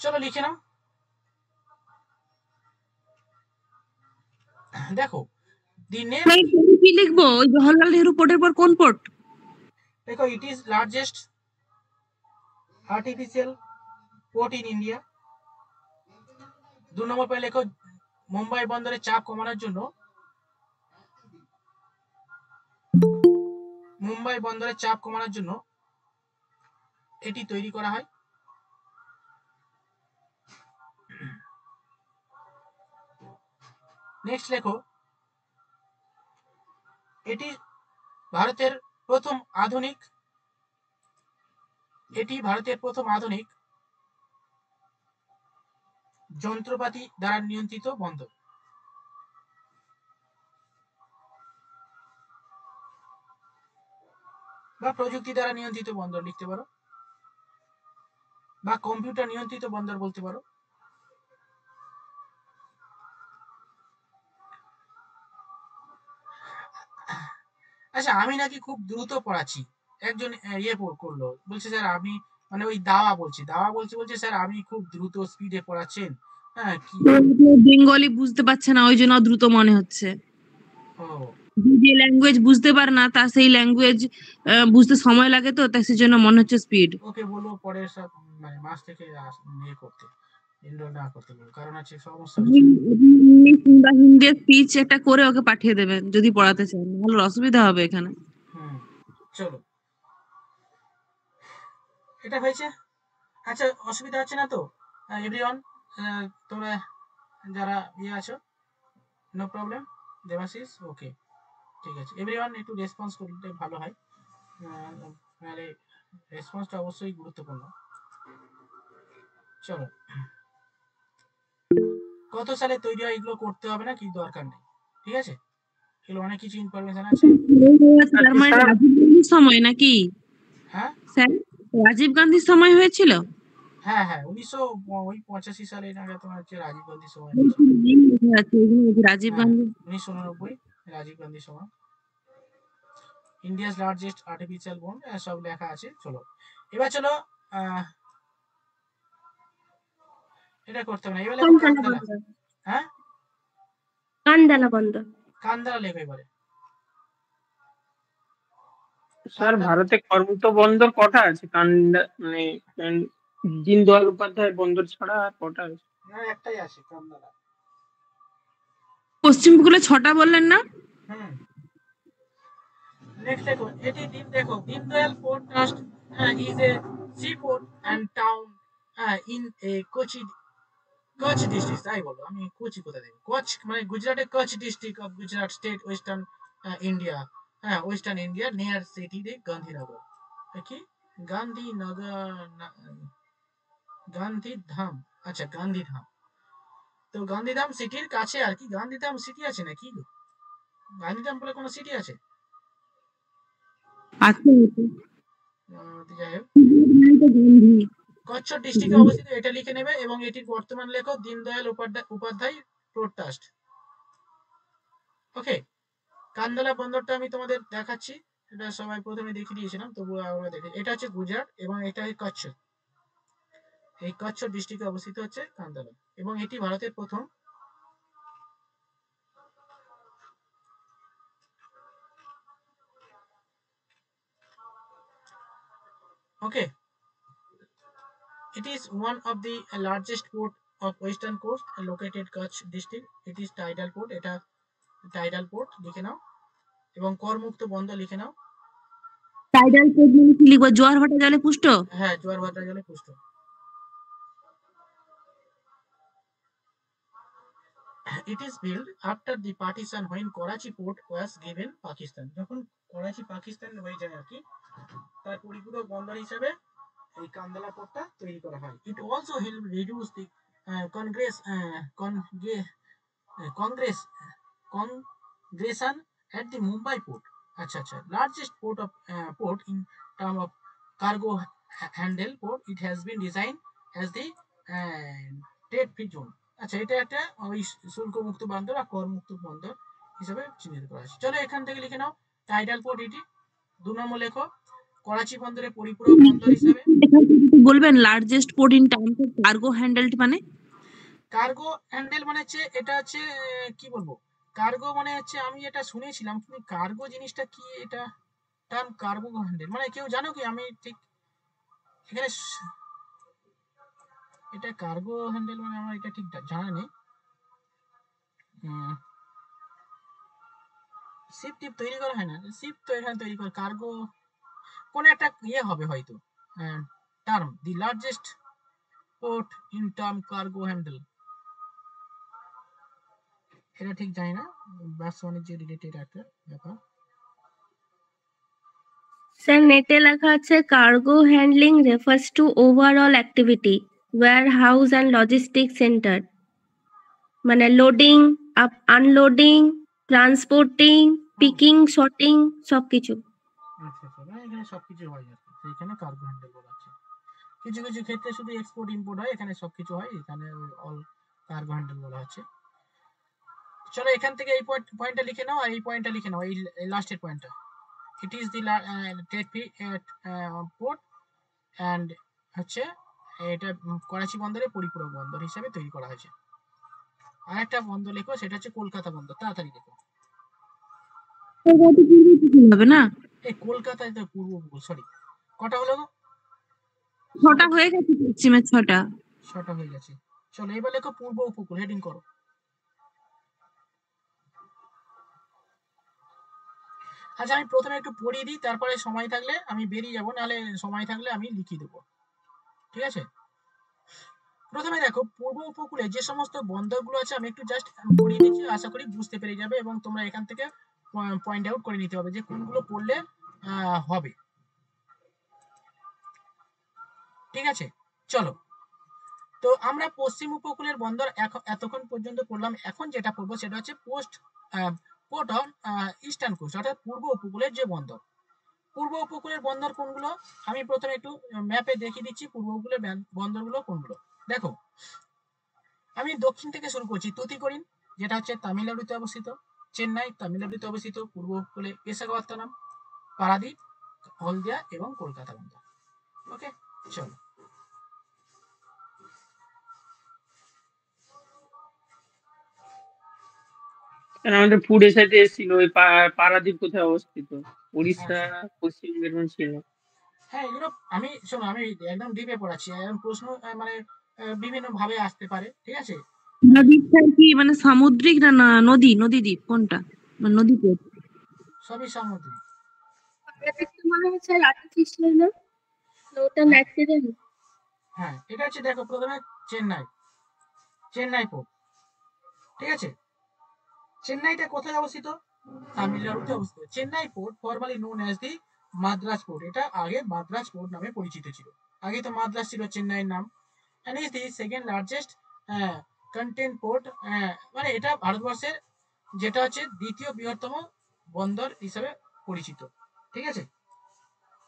[SPEAKER 1] চলো লিখে নাও। দেখো দি নেম,
[SPEAKER 4] কি লিখবো? ওই জওহরলাল নেহরু পোর্টের পর কোন পোর্ট?
[SPEAKER 1] দেখো ইট is largest artificial port in India. 2 নম্বর পরে লেখো মুম্বাই বন্দরে চাপ কমানোর জন্য এটি তৈরি করা হয়। নেক্সট লেখো এটি ভারতের প্রথম আধুনিক যন্ত্রপাতি দ্বারা নিয়ন্ত্রিত বন্দর। বা প্রযুক্তি দ্বারা নিয়ন্ত্রিত বন্দর লিখতে পারো, বা কম্পিউটার নিয়ন্ত্রিত বন্দর বলতে পারো। আচ্ছা, আমি নাকি খুব দ্রুত পড়াচ্ছি, একজন করলো, বলছে স্যার আপনি, মানে ওই দাওয়া বলছে স্যার আপনি খুব দ্রুত স্পিডে পড়াচ্ছেন। হ্যাঁ, কি
[SPEAKER 4] বেঙ্গলি বুঝতে পারছে না, ওই জন্য দ্রুত মনে হচ্ছে।
[SPEAKER 1] ও
[SPEAKER 4] যে ল্যাঙ্গুয়েজ বুঝতে পারে না, তার সেই ল্যাঙ্গুয়েজ বুঝতে সময় লাগে, তো তাই সেই জন্য মনে হচ্ছে স্পিড।
[SPEAKER 1] ওকে বলবো পরের সব মানে মাস থেকে করতে, এনরোল না করতে বলবো, কারণ আছে সমস্যা হচ্ছে।
[SPEAKER 4] ইংলিশ কিংবা হিন্দি স্পিচ একটা করে ওকে পাঠিয়ে দেবেন যদি পড়াতে চান, ভালো অসুবিধা হবে এখানে।
[SPEAKER 1] চলো, এটা হয়েছে। আচ্ছা, অসুবিধা হচ্ছে না তো এভরিওয়ান? তোমরা যারা আছো, নো প্রবলেম। দেবাশিস ওকে, ঠিক আছে। এভরিওয়ান একটু রেসপন্স করলে ভালো হয়, নাহলে রেসপন্সটা অবশ্যই গুরুত্বপূর্ণ। চলো, কত সালে তৈরি হয় এগুলো করতে হবে না, কি দরকার নেই, ঠিক আছে। এগুলো অনেক কিছু ইনফরমেশন আছে।
[SPEAKER 4] তার মানে রাজীব গান্ধীর সময় নাকি?
[SPEAKER 1] হ্যাঁ
[SPEAKER 4] স্যার, রাজীব গান্ধীর সময় হয়েছিল?
[SPEAKER 1] হ্যাঁ 1985 সালে নাগাদ তোমার হচ্ছে রাজীব গান্ধীর সময়,
[SPEAKER 4] রাজীব গান্ধী
[SPEAKER 1] 1989 রাজীব গান্ধীর সময়। ইন্ডিয়াস লার্জেস্ট আর্টিফিশিয়াল বোন, সব লেখা আছে। চলো এবার চলো, এটা করতে হবে না, এবার লেখো কান্দালা। হ্যাঁ,
[SPEAKER 9] কান্দালা বন্দর।
[SPEAKER 1] কান্দালা লেখো এবারে।
[SPEAKER 7] স্যার ভারতে কর্মরত বন্দর কটা আছে? মানে দীনদয়াল উপাধ্যায় বন্দর ছাড়া আর কটা আছে?
[SPEAKER 1] না, একটাই আছে, কান্দালা।
[SPEAKER 4] পশ্চিম উপকূলে 6টা বললেন না?
[SPEAKER 1] নেক্সট দেখো, এটি Deendayal port trust is a seaport and town in a Kutch district। তাই বলো, আমি কোচি কোথায় দেখো, কচ্ছ মানে গুজরাটের Kutch district of Gujarat state, western India. Western India, near city Gandhinagar. কি গান্ধীধাম, আচ্ছা গান্ধীধাম। তো গান্ধীধাম সিটির কাছে আর কি। গান্ধীধাম সিটি আছে নাকি? গান্ধীধাম বলে কোনো সিটি আছে?
[SPEAKER 4] আচ্ছা,
[SPEAKER 1] যাই হোক, কচ্ছ ডিস্ট্রিক্টে অবস্থিত, এটা লিখে নেবে। এবং এটির বর্তমান লেখক দীনদয়াল উপাধ্যায় পোর্ট ট্রাস্ট। ওকে, কান্দালা বন্দরটা আমি তোমাদের দেখাচ্ছি, এটা সবাই প্রথমে দেখিয়ে দিয়েছিলাম, তবুও আমরা দেখি। এটা হচ্ছে গুজরাট এবং এটা কচ্ছ। এই কচ্ছ ডিস্ট্রিক্টে অবস্থিত হচ্ছে কান্দালা, এবং এটি ভারতের প্রথম okay, it is one of the largest port of western coast located Kutch district. It is tidal port, এটা টাইডাল পোর্ট লিখে নাও, এবং করমুক্ত বন্দর লিখে নাও।
[SPEAKER 4] টাইডাল পোর্ট মানে কি লিখবো? জোয়ার ভাটা জলে পুষ্ট?
[SPEAKER 1] হ্যাঁ, জোয়ার ভাটা জলে পুষ্ট। it is built after the partition when Karachi port was given Pakistan. যখন করাচি পাকিস্তান হয়ে যায় আর কি, তার পরিপূরক বন্দর হিসেবে এই কান্দালা পোর্টটা তৈরি করা হয়। It also helped reduce the congression at the Mumbai port. আচ্ছা আচ্ছা, largest port in term of cargo handle port. It has been designed as the trade free zone. আচ্ছা, এটা একটা ওই শুল্ক মুক্ত বন্দর আর কর মুক্ত বন্দর হিসেবে চিহ্নিত করা হয়েছে। চলো এখান থেকে লিখে নাও টাইডাল পোর্ট এটি। 2 নম্বর লেখো করাচি বন্দরের পরিপূরক বন্দর হিসেবে।
[SPEAKER 4] বলবেন largest port in terms of cargo handled মানে?
[SPEAKER 1] কার্গো হ্যান্ডেল মানে হচ্ছে এটা হচ্ছে কি বলবো, কার্গো মানে হচ্ছে আমি এটা শুনেছিলাম, কিন্তু কার্গো জিনিসটা কি, এটা টার্ম কার্গো হ্যান্ডেল মানে কেউ জানো কি? আমি ঠিক এখানে এটা কার্গো হ্যান্ডেল মানে আমার এটা ঠিক জানা নেই। শিপ টিপ তৈরি করা হয় না, শিপ তো এখানে তৈরি করে, কার্গো কোন একটা ইয়ে হবে হয়তো term, the largest port in term cargo handle, এটা ঠিক জানি না, ব্যবসা বাণিজ্য রিলেটেড একটা ব্যাপার।
[SPEAKER 9] স্যার নেটে লেখা আছে cargo handling refers to overall activity warehouse and logistic centre, মানে loading, unloading, transporting, picking, sorting সবকিছু।
[SPEAKER 1] আচ্ছা আচ্ছা, মানে এখানে সবকিছু হয় আর কি, এখানে কার্গো হ্যান্ডেল বলা আছে। কিছু কিছু ক্ষেত্রে শুধু এক্সপোর্ট ইম্পোর্ট হয়, এখানে সবকিছু হয়, এখানে অল কার্গো হ্যান্ডেল বলা হচ্ছে। চলো এখান থেকে এই পয়েন্টটা লিখে নাও আর এই পয়েন্টটা লিখে নাও, এই লাস্টের পয়েন্টটা। It is the trade free port and হচ্ছে এটা করাচি বন্দরের পরিপূরক বন্দর হিসেবে তৈরি করা হয়েছে। আর একটা বন্দর লেখো, সেটা হচ্ছে কলকাতা বন্দর, তাড়াতাড়ি লেখো।
[SPEAKER 4] হবে না,
[SPEAKER 1] এই কলকাতায় তো পূর্ব উপকূল, সরি কটা হলো?
[SPEAKER 4] 6টা হয়ে গেছে, পশ্চিমের 6টা।
[SPEAKER 1] 6টা হয়ে গেছে। চলো এবার লেখো পূর্ব উপকূল, হেডিং করো। আচ্ছা আমি প্রথমে একটু পড়িয়ে দিই, তারপরে সময় থাকলে আমি বেরিয়ে যাবো, নাহলে সময় থাকলে আমি লিখিয়ে দেবো, ঠিক আছে? প্রথমে দেখো পূর্ব উপকূলে যে সমস্ত বন্দরগুলো আছে আমি একটু জাস্ট পড়িয়ে দিচ্ছি, আশা করি বুঝতে পেরে যাবে এবং তোমরা এখান থেকে পয়েন্ট আউট করে নিতে হবে যে কোনগুলো পড়লে হবে, ঠিক আছে? চলো, তো আমরা পশ্চিম উপকূলের বন্দর এতক্ষণ পর্যন্ত পড়লাম। এখন যেটা পড়বো সেটা হচ্ছে পোর্ট অন ইস্টার্ন কোস্ট, অর্থাৎ পূর্ব উপকূলের যে বন্দর। পূর্ব উপকূলের বন্দর কোনগুলো আমি প্রথমে একটু ম্যাপে দেখিয়ে দিচ্ছি, পূর্ব উপকূলের বন্দরগুলো কোনগুলো। দেখো আমি দক্ষিণ থেকে শুরু করছি, তুতিকোরিন যেটা হচ্ছে তামিলনাড়ুতে অবস্থিত, চেন্নাই তামিলনাড়ুতে অবস্থিত, পূর্ব উপকূলে বিশাখাপত্তনম, পারাদীপ, হলদিয়া এবং কলকাতা বন্দর। ওকে, চলো
[SPEAKER 7] আমাদের পুরী সাইডে এসেছিল, ওই পারাদ্বীপ কোথায় অবস্থিত? উড়িষ্যা, পশ্চিম মেরুন ছিল।
[SPEAKER 1] হ্যাঁ এগুলো আমি শোনো, আমি একদম ডিপে পড়াচ্ছি, এখন প্রশ্ন মানে বিভিন্ন ভাবে আসতে পারে, ঠিক আছে?
[SPEAKER 4] দ্বীপটা কি মানে সামুদ্রিক না নদী? নদী দ্বীপ কোনটা, মানে নদী দ্বীপ?
[SPEAKER 1] সবই সামুদ্রিক।
[SPEAKER 9] মনে হচ্ছে আর্টিফিশিয়াল না, ওটা ন্যাচারাল।
[SPEAKER 1] হ্যাঁ এটা হচ্ছে, দেখো প্রথমে চেন্নাই পোর্ট, ঠিক আছে? চেন্নাইটা কোথায় অবস্থিত? তামিলনাড়ুতে অবস্থিত। Chennai port formally known as দি মাদ্রাজ পোর্ট, এটা আগে মাদ্রাজ পোর্ট নামে পরিচিত ছিল, আগে তো মাদ্রাজ ছিল চেন্নাইয়ের নাম। and is the second largest content port, মানে এটা ভারতবর্ষের যেটা হচ্ছে দ্বিতীয় বৃহত্তম বন্দর হিসেবে পরিচিত, ঠিক আছে?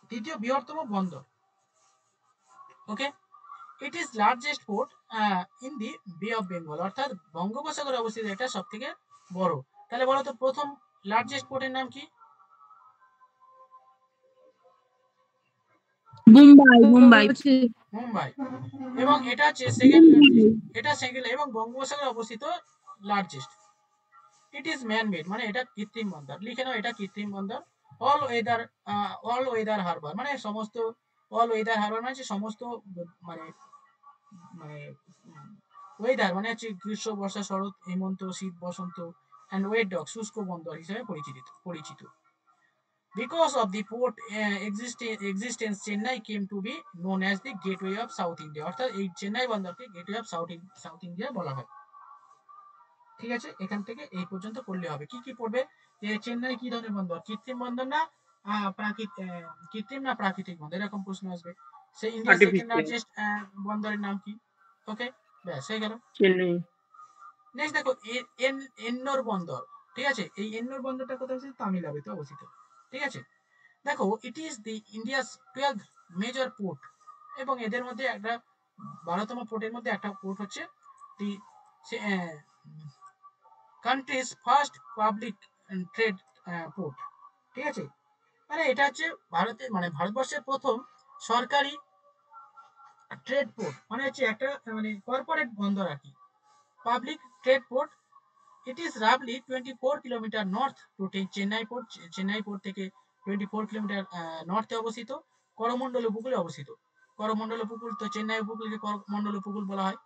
[SPEAKER 1] দ্বিতীয় বৃহত্তম বন্দর, okay. It is largest port in the bay of Bengal, অর্থাৎ বঙ্গোপসাগরে অবস্থিত এটা সব থেকে বড়। তাহলে বলো তো প্রথম লার্জেস্ট পোর্টের নাম কি?
[SPEAKER 4] মুম্বাই। মুম্বাই
[SPEAKER 1] মুম্বাই, এবং এটা হচ্ছে সেকেন্ড লার্জেস্ট, এটা সেকেন্ড, এবং বঙ্গোপসাগরে অবস্থিত largest. It is man made, মানে এটা কৃত্রিম বন্দর, লিখে নাও এটা কৃত্রিম বন্দর। অল ওয়েদার হারবার, মানে সমস্ত, অল ওয়েদার হারবার মানে সমস্ত মানে মানে ওয়েদার মানে হচ্ছে গ্রীষ্ম, বর্ষা, শরৎ, হেমন্ত, শীত, বসন্ত, অ্যান্ড ওয়েট ডগ, শুষ্ক বন্দর হিসেবে পরিচিত। Because of the port existence, Chennai came to be known as the gateway of South India, অর্থাৎ এই চেন্নাই বন্দরকে গেটওয়ে অফ সাউথ ইন্ডিয়া বলা হয়। ঠিক আছে, এখান থেকে এই পর্যন্ত করলে হবে। কি কি পড়বে, যে চেন্নাই কি ধরনের বন্দর, কৃত্রিম বন্দর না কৃত্রিম না প্রাকৃতিক বন্দর, এরকম প্রশ্ন আসবে। সেই ইন্ডিয়ার সেকেন্ড
[SPEAKER 7] আর্টিফিশিয়াল।
[SPEAKER 1] লার্জেস্ট বন্দরের নাম কি? ওকে, ব্যাস হয়ে গেল।
[SPEAKER 7] চেন্নাই।
[SPEAKER 1] নেক্সট দেখো এন্নোর বন্দর। ঠিক আছে, এই এন্নোর বন্দরটা কোথায় অবস্থিত? তামিলনাড়ুতে অবস্থিত। ঠিক আছে, দেখো it is the India's 12th major port, এবং এদের মধ্যে একটা 12তম পোর্টের মধ্যে একটা পোর্ট হচ্ছে the country's first public trade port. ঠিক আছে, মানে এটা হচ্ছে ভারতের মানে ভারতবর্ষের প্রথম সরকারি ট্রেড পোর্ট, মানে হচ্ছে একটা মানে কর্পোরেট বন্দর আর কি, public trade port. It is রাফলি 24 kilometre north to Chennai port. Chennai port থেকে 24 কিলোমিটার নর্থে অবস্থিত, করমণ্ডল উপকূলে অবস্থিত। করমণ্ডল উপকূল তো চেন্নাই উপকূলকে করমণ্ডল উপকূল বলা হয়।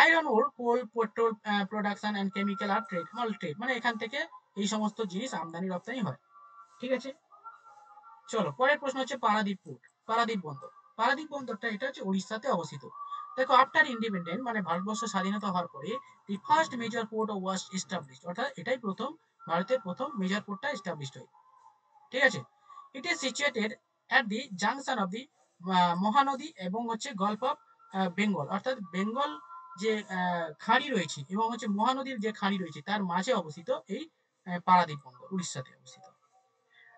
[SPEAKER 1] Iron ore, coal, petrol production and chemical আর ট্রেড, অল ট্রেড, মানে এখান থেকে এই সমস্ত জিনিস আমদানি রপ্তানি হয়। ঠিক আছে, চলো পরের প্রশ্ন হচ্ছে পারাদ্বীপ পোর্ট, পারাদ্বীপ বন্দর। পারাদ্বীপ বন্দরটা এটা হচ্ছে উড়িষ্যাতে অবস্থিত। দেখো আফটার ইন্ডিপেন্ডেন্ট মানে ভারতবর্ষ স্বাধীনতা হওয়ার পরে দি first major port was established, অর্থাৎ এটাই প্রথম ভারতের প্রথম মেজর পোর্টটা এস্টাবলিশড হয়। ঠিক আছে, it is situated at the junction of the Mahanadi এবং হচ্ছে গল্ফ অফ বেঙ্গল, অর্থাৎ বেঙ্গল যে খাঁড়ি রয়েছে এবং হচ্ছে মহানদীর যে খাঁড়ি রয়েছে তার মাঝে অবস্থিত এই পারাদ্বীপ বন্দর, উড়িষ্যাতে অবস্থিত।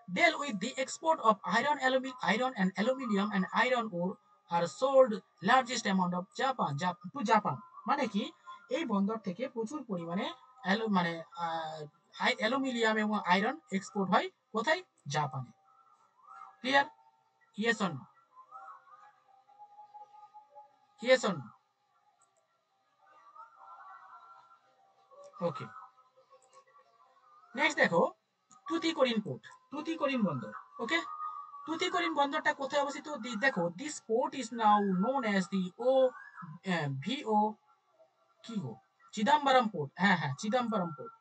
[SPEAKER 1] Deal with the export of iron and aluminium and iron ore are sold largest amount of to Japan, মানে কি এই বন্দর থেকে প্রচুর পরিমাণে মানে অ্যালুমিনিয়াম এবং আয়রন এক্সপোর্ট হয় কোথায়? জাপানে। Clear? Yes or no? Yes or no? Okay, next দেখো টুটিকোরিন পোর্ট, টুটিকোরিন বন্দর। ওকে, টুটিকোরিন বন্দরটা কোথায় অবস্থিত? দেখো this port is now known as the V O কি গো চিদাম্বরম পোর্ট। হ্যাঁ হ্যাঁ, চিদাম্বরম পোর্ট।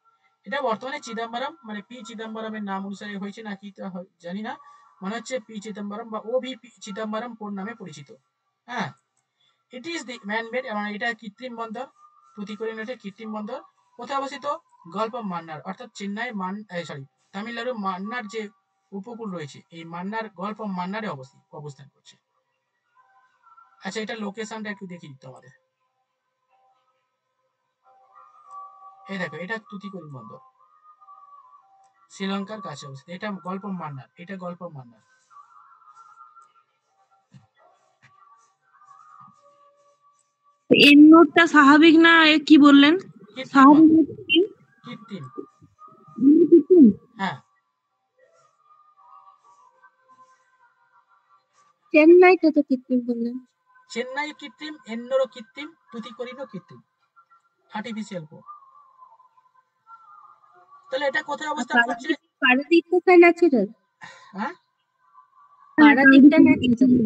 [SPEAKER 1] এটা বর্তমানে চিদাম্বরম মানে পি চিদাম্বরমের নাম অনুসারে হয়েছে নাকি তা জানি না, মনে হচ্ছে পি চিদাম্বরম বা ও ভি চিদাম্বরম পোর্ট নামে পরিচিত। হ্যাঁ, ইট ইজ দি ম্যানমেড, এবং এটা কৃত্রিম বন্দর। টুটিকোরিন হচ্ছে কৃত্রিম বন্দর। কোথায় অবস্থিত? গল্ফ অফ মান্নার, অর্থাৎ চেন্নাই তামিলনাড়ু মান্নার যে উপকূল রয়েছে এই মান্নার গল্ফ অফ মান্নারে অবস্থান করছে। আচ্ছা, এটা লোকেশনটা একটু দেখিয়ে দিতে আমাদের। এই দেখো এটা টুটিকোরিন বন্দর, শ্রীলঙ্কার কাছে অবস্থিত। এটা গল্ফ অফ মান্নার, এটা গল্ফ অফ মান্নার।
[SPEAKER 4] এর নোটটা স্বাভাবিক না কি বললেন? স্বাভাবিক
[SPEAKER 1] কৃত্রিম, হ্যাঁ।
[SPEAKER 9] চেন্নাইটা তো কৃত্রিম বললেন।
[SPEAKER 1] চেন্নাই কৃত্রিম, এন্নোরও কৃত্রিম, টুটিকোরিনও কৃত্রিম, আর্টিফিশিয়াল পোর্ট। তাহলে এটা কোথায় অবস্থান করছে?
[SPEAKER 9] পারাদ্বীপটা ন্যাচারাল।
[SPEAKER 1] হ্যাঁ,
[SPEAKER 9] পারাদ্বীপটা ন্যাচারাল।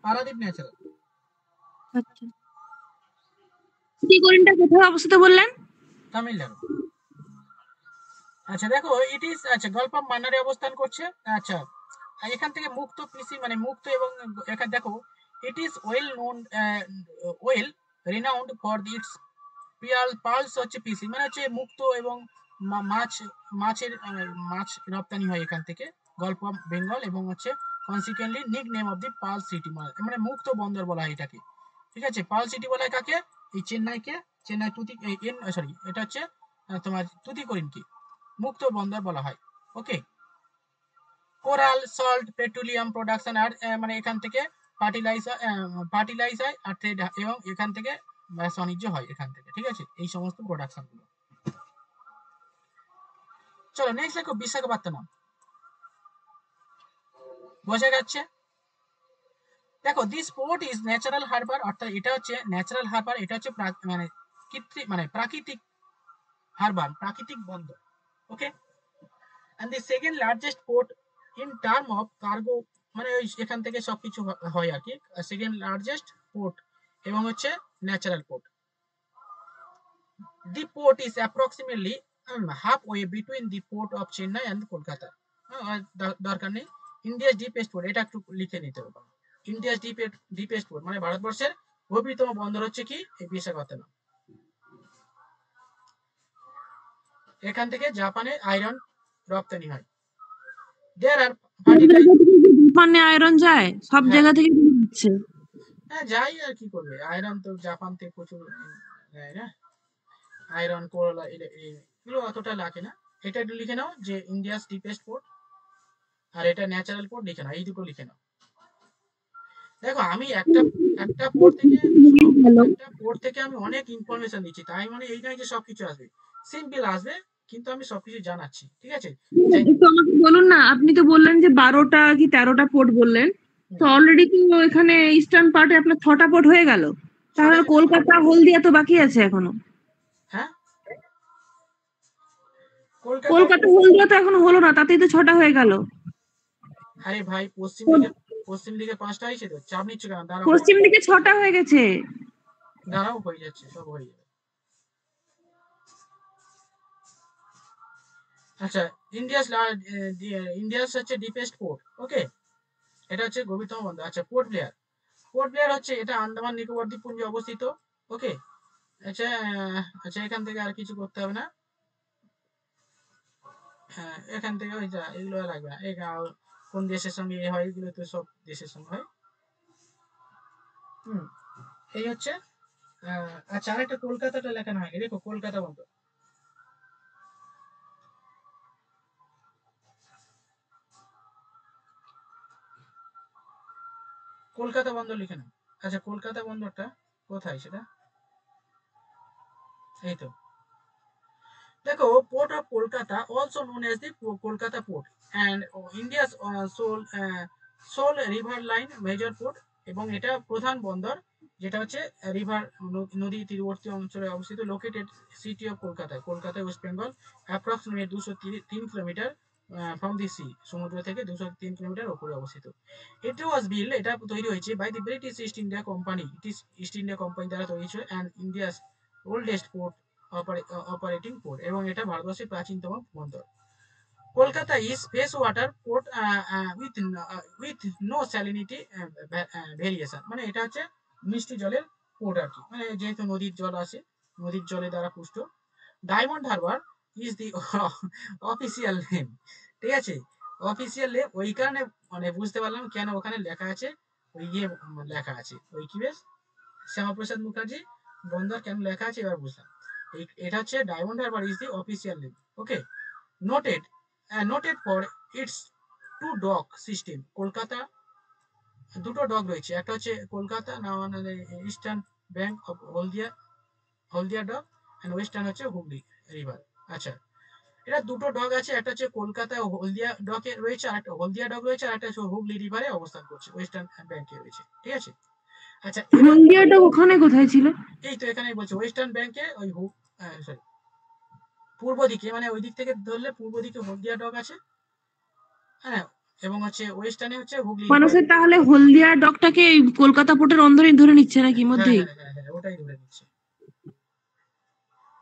[SPEAKER 1] পারাদ্বীপ ন্যাচারাল।
[SPEAKER 9] আচ্ছা,
[SPEAKER 4] টুটিকোরিনটা কোথায় অবস্থিত বললেন?
[SPEAKER 1] তামিলনাড়ু। আচ্ছা দেখো ইট ইজ, আচ্ছা গল্ফ অফ মান্নারে অবস্থান করছে। আচ্ছা, এখান থেকে মুক্ত পিসি মানে মুক্ত, এবং এখানে দেখো it is well known well renowned for its pearls হচ্ছে পিসি, মানে হচ্ছে মুক্ত এবং মাছ রপ্তানি হয় এখান থেকে গল্ফ অফ বেঙ্গল, এবং হচ্ছে consequently nick name of the pearl city, মানে মুক্ত বন্দর বলা হয় এটাকে। ঠিক আছে, পার্ল সিটি বলা হয় কাকে? এই চেন্নাইকে। চেন্নাই এটা হচ্ছে তোমার টুটিকোরিন কি মুক্ত বন্দর বলা হয়। ওকে, কোরাল, সল্ট, পেট্রোলিয়াম প্রোডাকশন আর মানে এখান থেকে ফার্টিলাইজার আর ট্রেড, এবং এখান থেকে বাণিজ্য হয় এখান থেকে। ঠিক আছে, এই সমস্ত প্রোডাকশন গুলো। চলো নেক্সট দেখো বিশাখাপত্তনম, বোঝা যাচ্ছে? দেখো this port is natural Harbour, অর্থাৎ এটা হচ্ছে ন্যাচারাল হারবার, এটা হচ্ছে মানে প্রাকৃতিক হারবার, প্রাকৃতিক বন্দর। ওকে, and the second largest port in term of cargo, মানে এখান থেকে সবকিছু হয় আর কি, সেকেন্ড লার্জেস্ট পোর্ট এবং হচ্ছে natural port. The port is approximately halfway between the port of Chennai and Kolkata। দরকার নেই। ইন্ডিয়াস ডিপেস্ট পোর্ট, এটা একটু লিখে নিতে হবে। ইন্ডিয়াস ডিপেস্ট পোর্ট মানে ভারতবর্ষের গভীরতম বন্দর হচ্ছে কি এই বিশাখাপত্তনম। এখান থেকে জাপানে আয়রন রপ্তানি হয়। দেয়ার আর ফার্টিলাইজার,
[SPEAKER 4] জাপানে আয়রন যায় সব
[SPEAKER 1] হ্যাঁ
[SPEAKER 4] জায়গা থেকে যাচ্ছে।
[SPEAKER 1] হ্যাঁ যাই আর কি করবে, আয়রন তো জাপান থেকে প্রচুর নেয় না, আয়রন কোলা এগুলো অতটা লাগে না। এটা একটু লিখে নাও যে ইন্ডিয়াস ডিপেস্ট পোর্ট, আর এটা ন্যাচারাল পোর্ট লিখে নাও, এই দুটো লিখে নাও। দেখো আমি একটা পোর্ট থেকে একটা পোর্ট থেকে আমি অনেক ইনফরমেশন দিচ্ছি, তাই মানে এই নয় যে সবকিছু আসবে, সিম্পল আসবে কিন্তু আমি সবকিছু জানাচ্ছি, ঠিক আছে?
[SPEAKER 4] একটু আমাকে বলুন না, আপনি তো বললেন যে 12টা কি 13টা পোর্ট বললেন, তো অলরেডি তো এখানে ইস্টার্ন পার্টে আপনার 6টা পোর্ট হয়ে গেল, তাহলে কলকাতা হলদিয়া তো বাকি আছে এখনো।
[SPEAKER 1] হ্যাঁ
[SPEAKER 4] কলকাতা হলদিয়া তো এখনো হলো না, তাতেই তো 6টা হয়ে গেল।
[SPEAKER 1] আরে ভাই পশ্চিম দিকে 5টা হয়েছে তো, চাপ নিচ্ছ কেন? দাঁড়াও
[SPEAKER 4] পশ্চিম দিকে 6টা হয়ে গেছে।
[SPEAKER 1] দাঁড়াও, হয়ে যাচ্ছে, সব হয়ে যাবে। আচ্ছা, ইন্ডিয়াস হচ্ছে ডিপেস্ট পোর্ট, ওকে, এটা হচ্ছে গভীরতম বন্দর। আচ্ছা, পোর্ট ব্লেয়ার হচ্ছে এটা আন্দামান নিকোবর দ্বীপপুঞ্জে অবস্থিত, ওকে। আচ্ছা আচ্ছা, এখান থেকে আর কিছু করতে হবে না, হ্যাঁ এখান থেকে ওই যা এগুলো আর লাগবে না, কোন দেশের সঙ্গে হয়, এগুলো তো সব দেশের সঙ্গে হয়। এই হচ্ছে আচ্ছা, আরেকটা কলকাতাটা লেখানো হয়, দেখো কলকাতা বন্দর, কলকাতা বন্দর লিখে নাও। আচ্ছা, কলকাতা বন্দরটা কোথায় সেটা, এই তো দেখো, port of Kolkata also known as the Kolkata port and India's sole river line major port, এবং এটা প্রধান বন্দর যেটা হচ্ছে রিভার নদী তীরবর্তী অঞ্চলে অবস্থিত, located city of Kolkata, Kolkata West Bengal, approximate 203 kilometre from the sea, সমুদ্র থেকে 203 কিলোমিটার উপরে অবস্থিত। এটা ওয়াজ বিল্ড, এটা তৈরি হয়েছে by the British East India Company, East India Company দ্বারা তৈরি হয়েছে, and India's oldest port operating port, এবং এটা ভারতবর্ষের প্রাচীনতম বন্দর। Kolkata is fresh water port with no salinity variation, মানে এটা হচ্ছে মিষ্টি জলের পোর্ট আর কি, মানে যেহেতু নদীর জল আসে, নদীর জলে দ্বারা পুষ্ট। Diamond Harbour is the official name, ঠিক আছে, অফিসিয়াল নেম, ওই কারণে মানে বুঝতে পারলাম কেন ওখানে লেখা আছে, ওই ইয়ে লেখা আছে, ওই কি বেশ শ্যামাপ্রসাদ মুখার্জি বন্দর কেন লেখা আছে এবার বুঝলাম। এটা হচ্ছে Diamond Harbour is the official name, okay. Noted for its two dock system, Kolkata দুটো ডক রয়েছে, একটা হচ্ছে কলকাতা না মানে eastern bank of Haldia dock, and western হচ্ছে হুগলি রিভার। আচ্ছা, এটা দুটো ডক আছে, একটা হচ্ছে কলকাতা হলদিয়া ডকে রয়েছে, আর একটা হলদিয়া ডক রয়েছে, আর একটা হুগলি রিভারে অবস্থান করছে, ওয়েস্টার্ন ব্যাংকে রয়েছে, ঠিক আছে। আচ্ছা,
[SPEAKER 4] হলদিয়াটা ওখানে কোথায় ছিল?
[SPEAKER 1] এই তো এখানেই বলছে, ওয়েস্টার্ন ব্যাংকে ওই সরি পূর্ব দিকে, মানে ওই দিক থেকে ধরলে পূর্ব দিকে হলদিয়া ডক আছে, হ্যাঁ, এবং হচ্ছে ওয়েস্টার্নে হচ্ছে হুগলি।
[SPEAKER 4] মানে স্যার তাহলে হলদিয়া ডকটাকে কলকাতা পোর্টের অন্দরেই ধরে নিচ্ছে নাকি মধ্যেই?
[SPEAKER 1] হ্যাঁ ওটাই ধরে নিচ্ছে।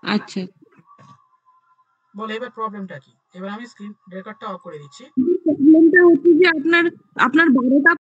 [SPEAKER 4] আচ্ছা,
[SPEAKER 1] বল এবার প্রবলেমটা কি, এবার আমি স্ক্রিন রেকর্ডটা অফ করে দিচ্ছি।
[SPEAKER 4] প্রবলেমটা হচ্ছে যে আপনার 12টা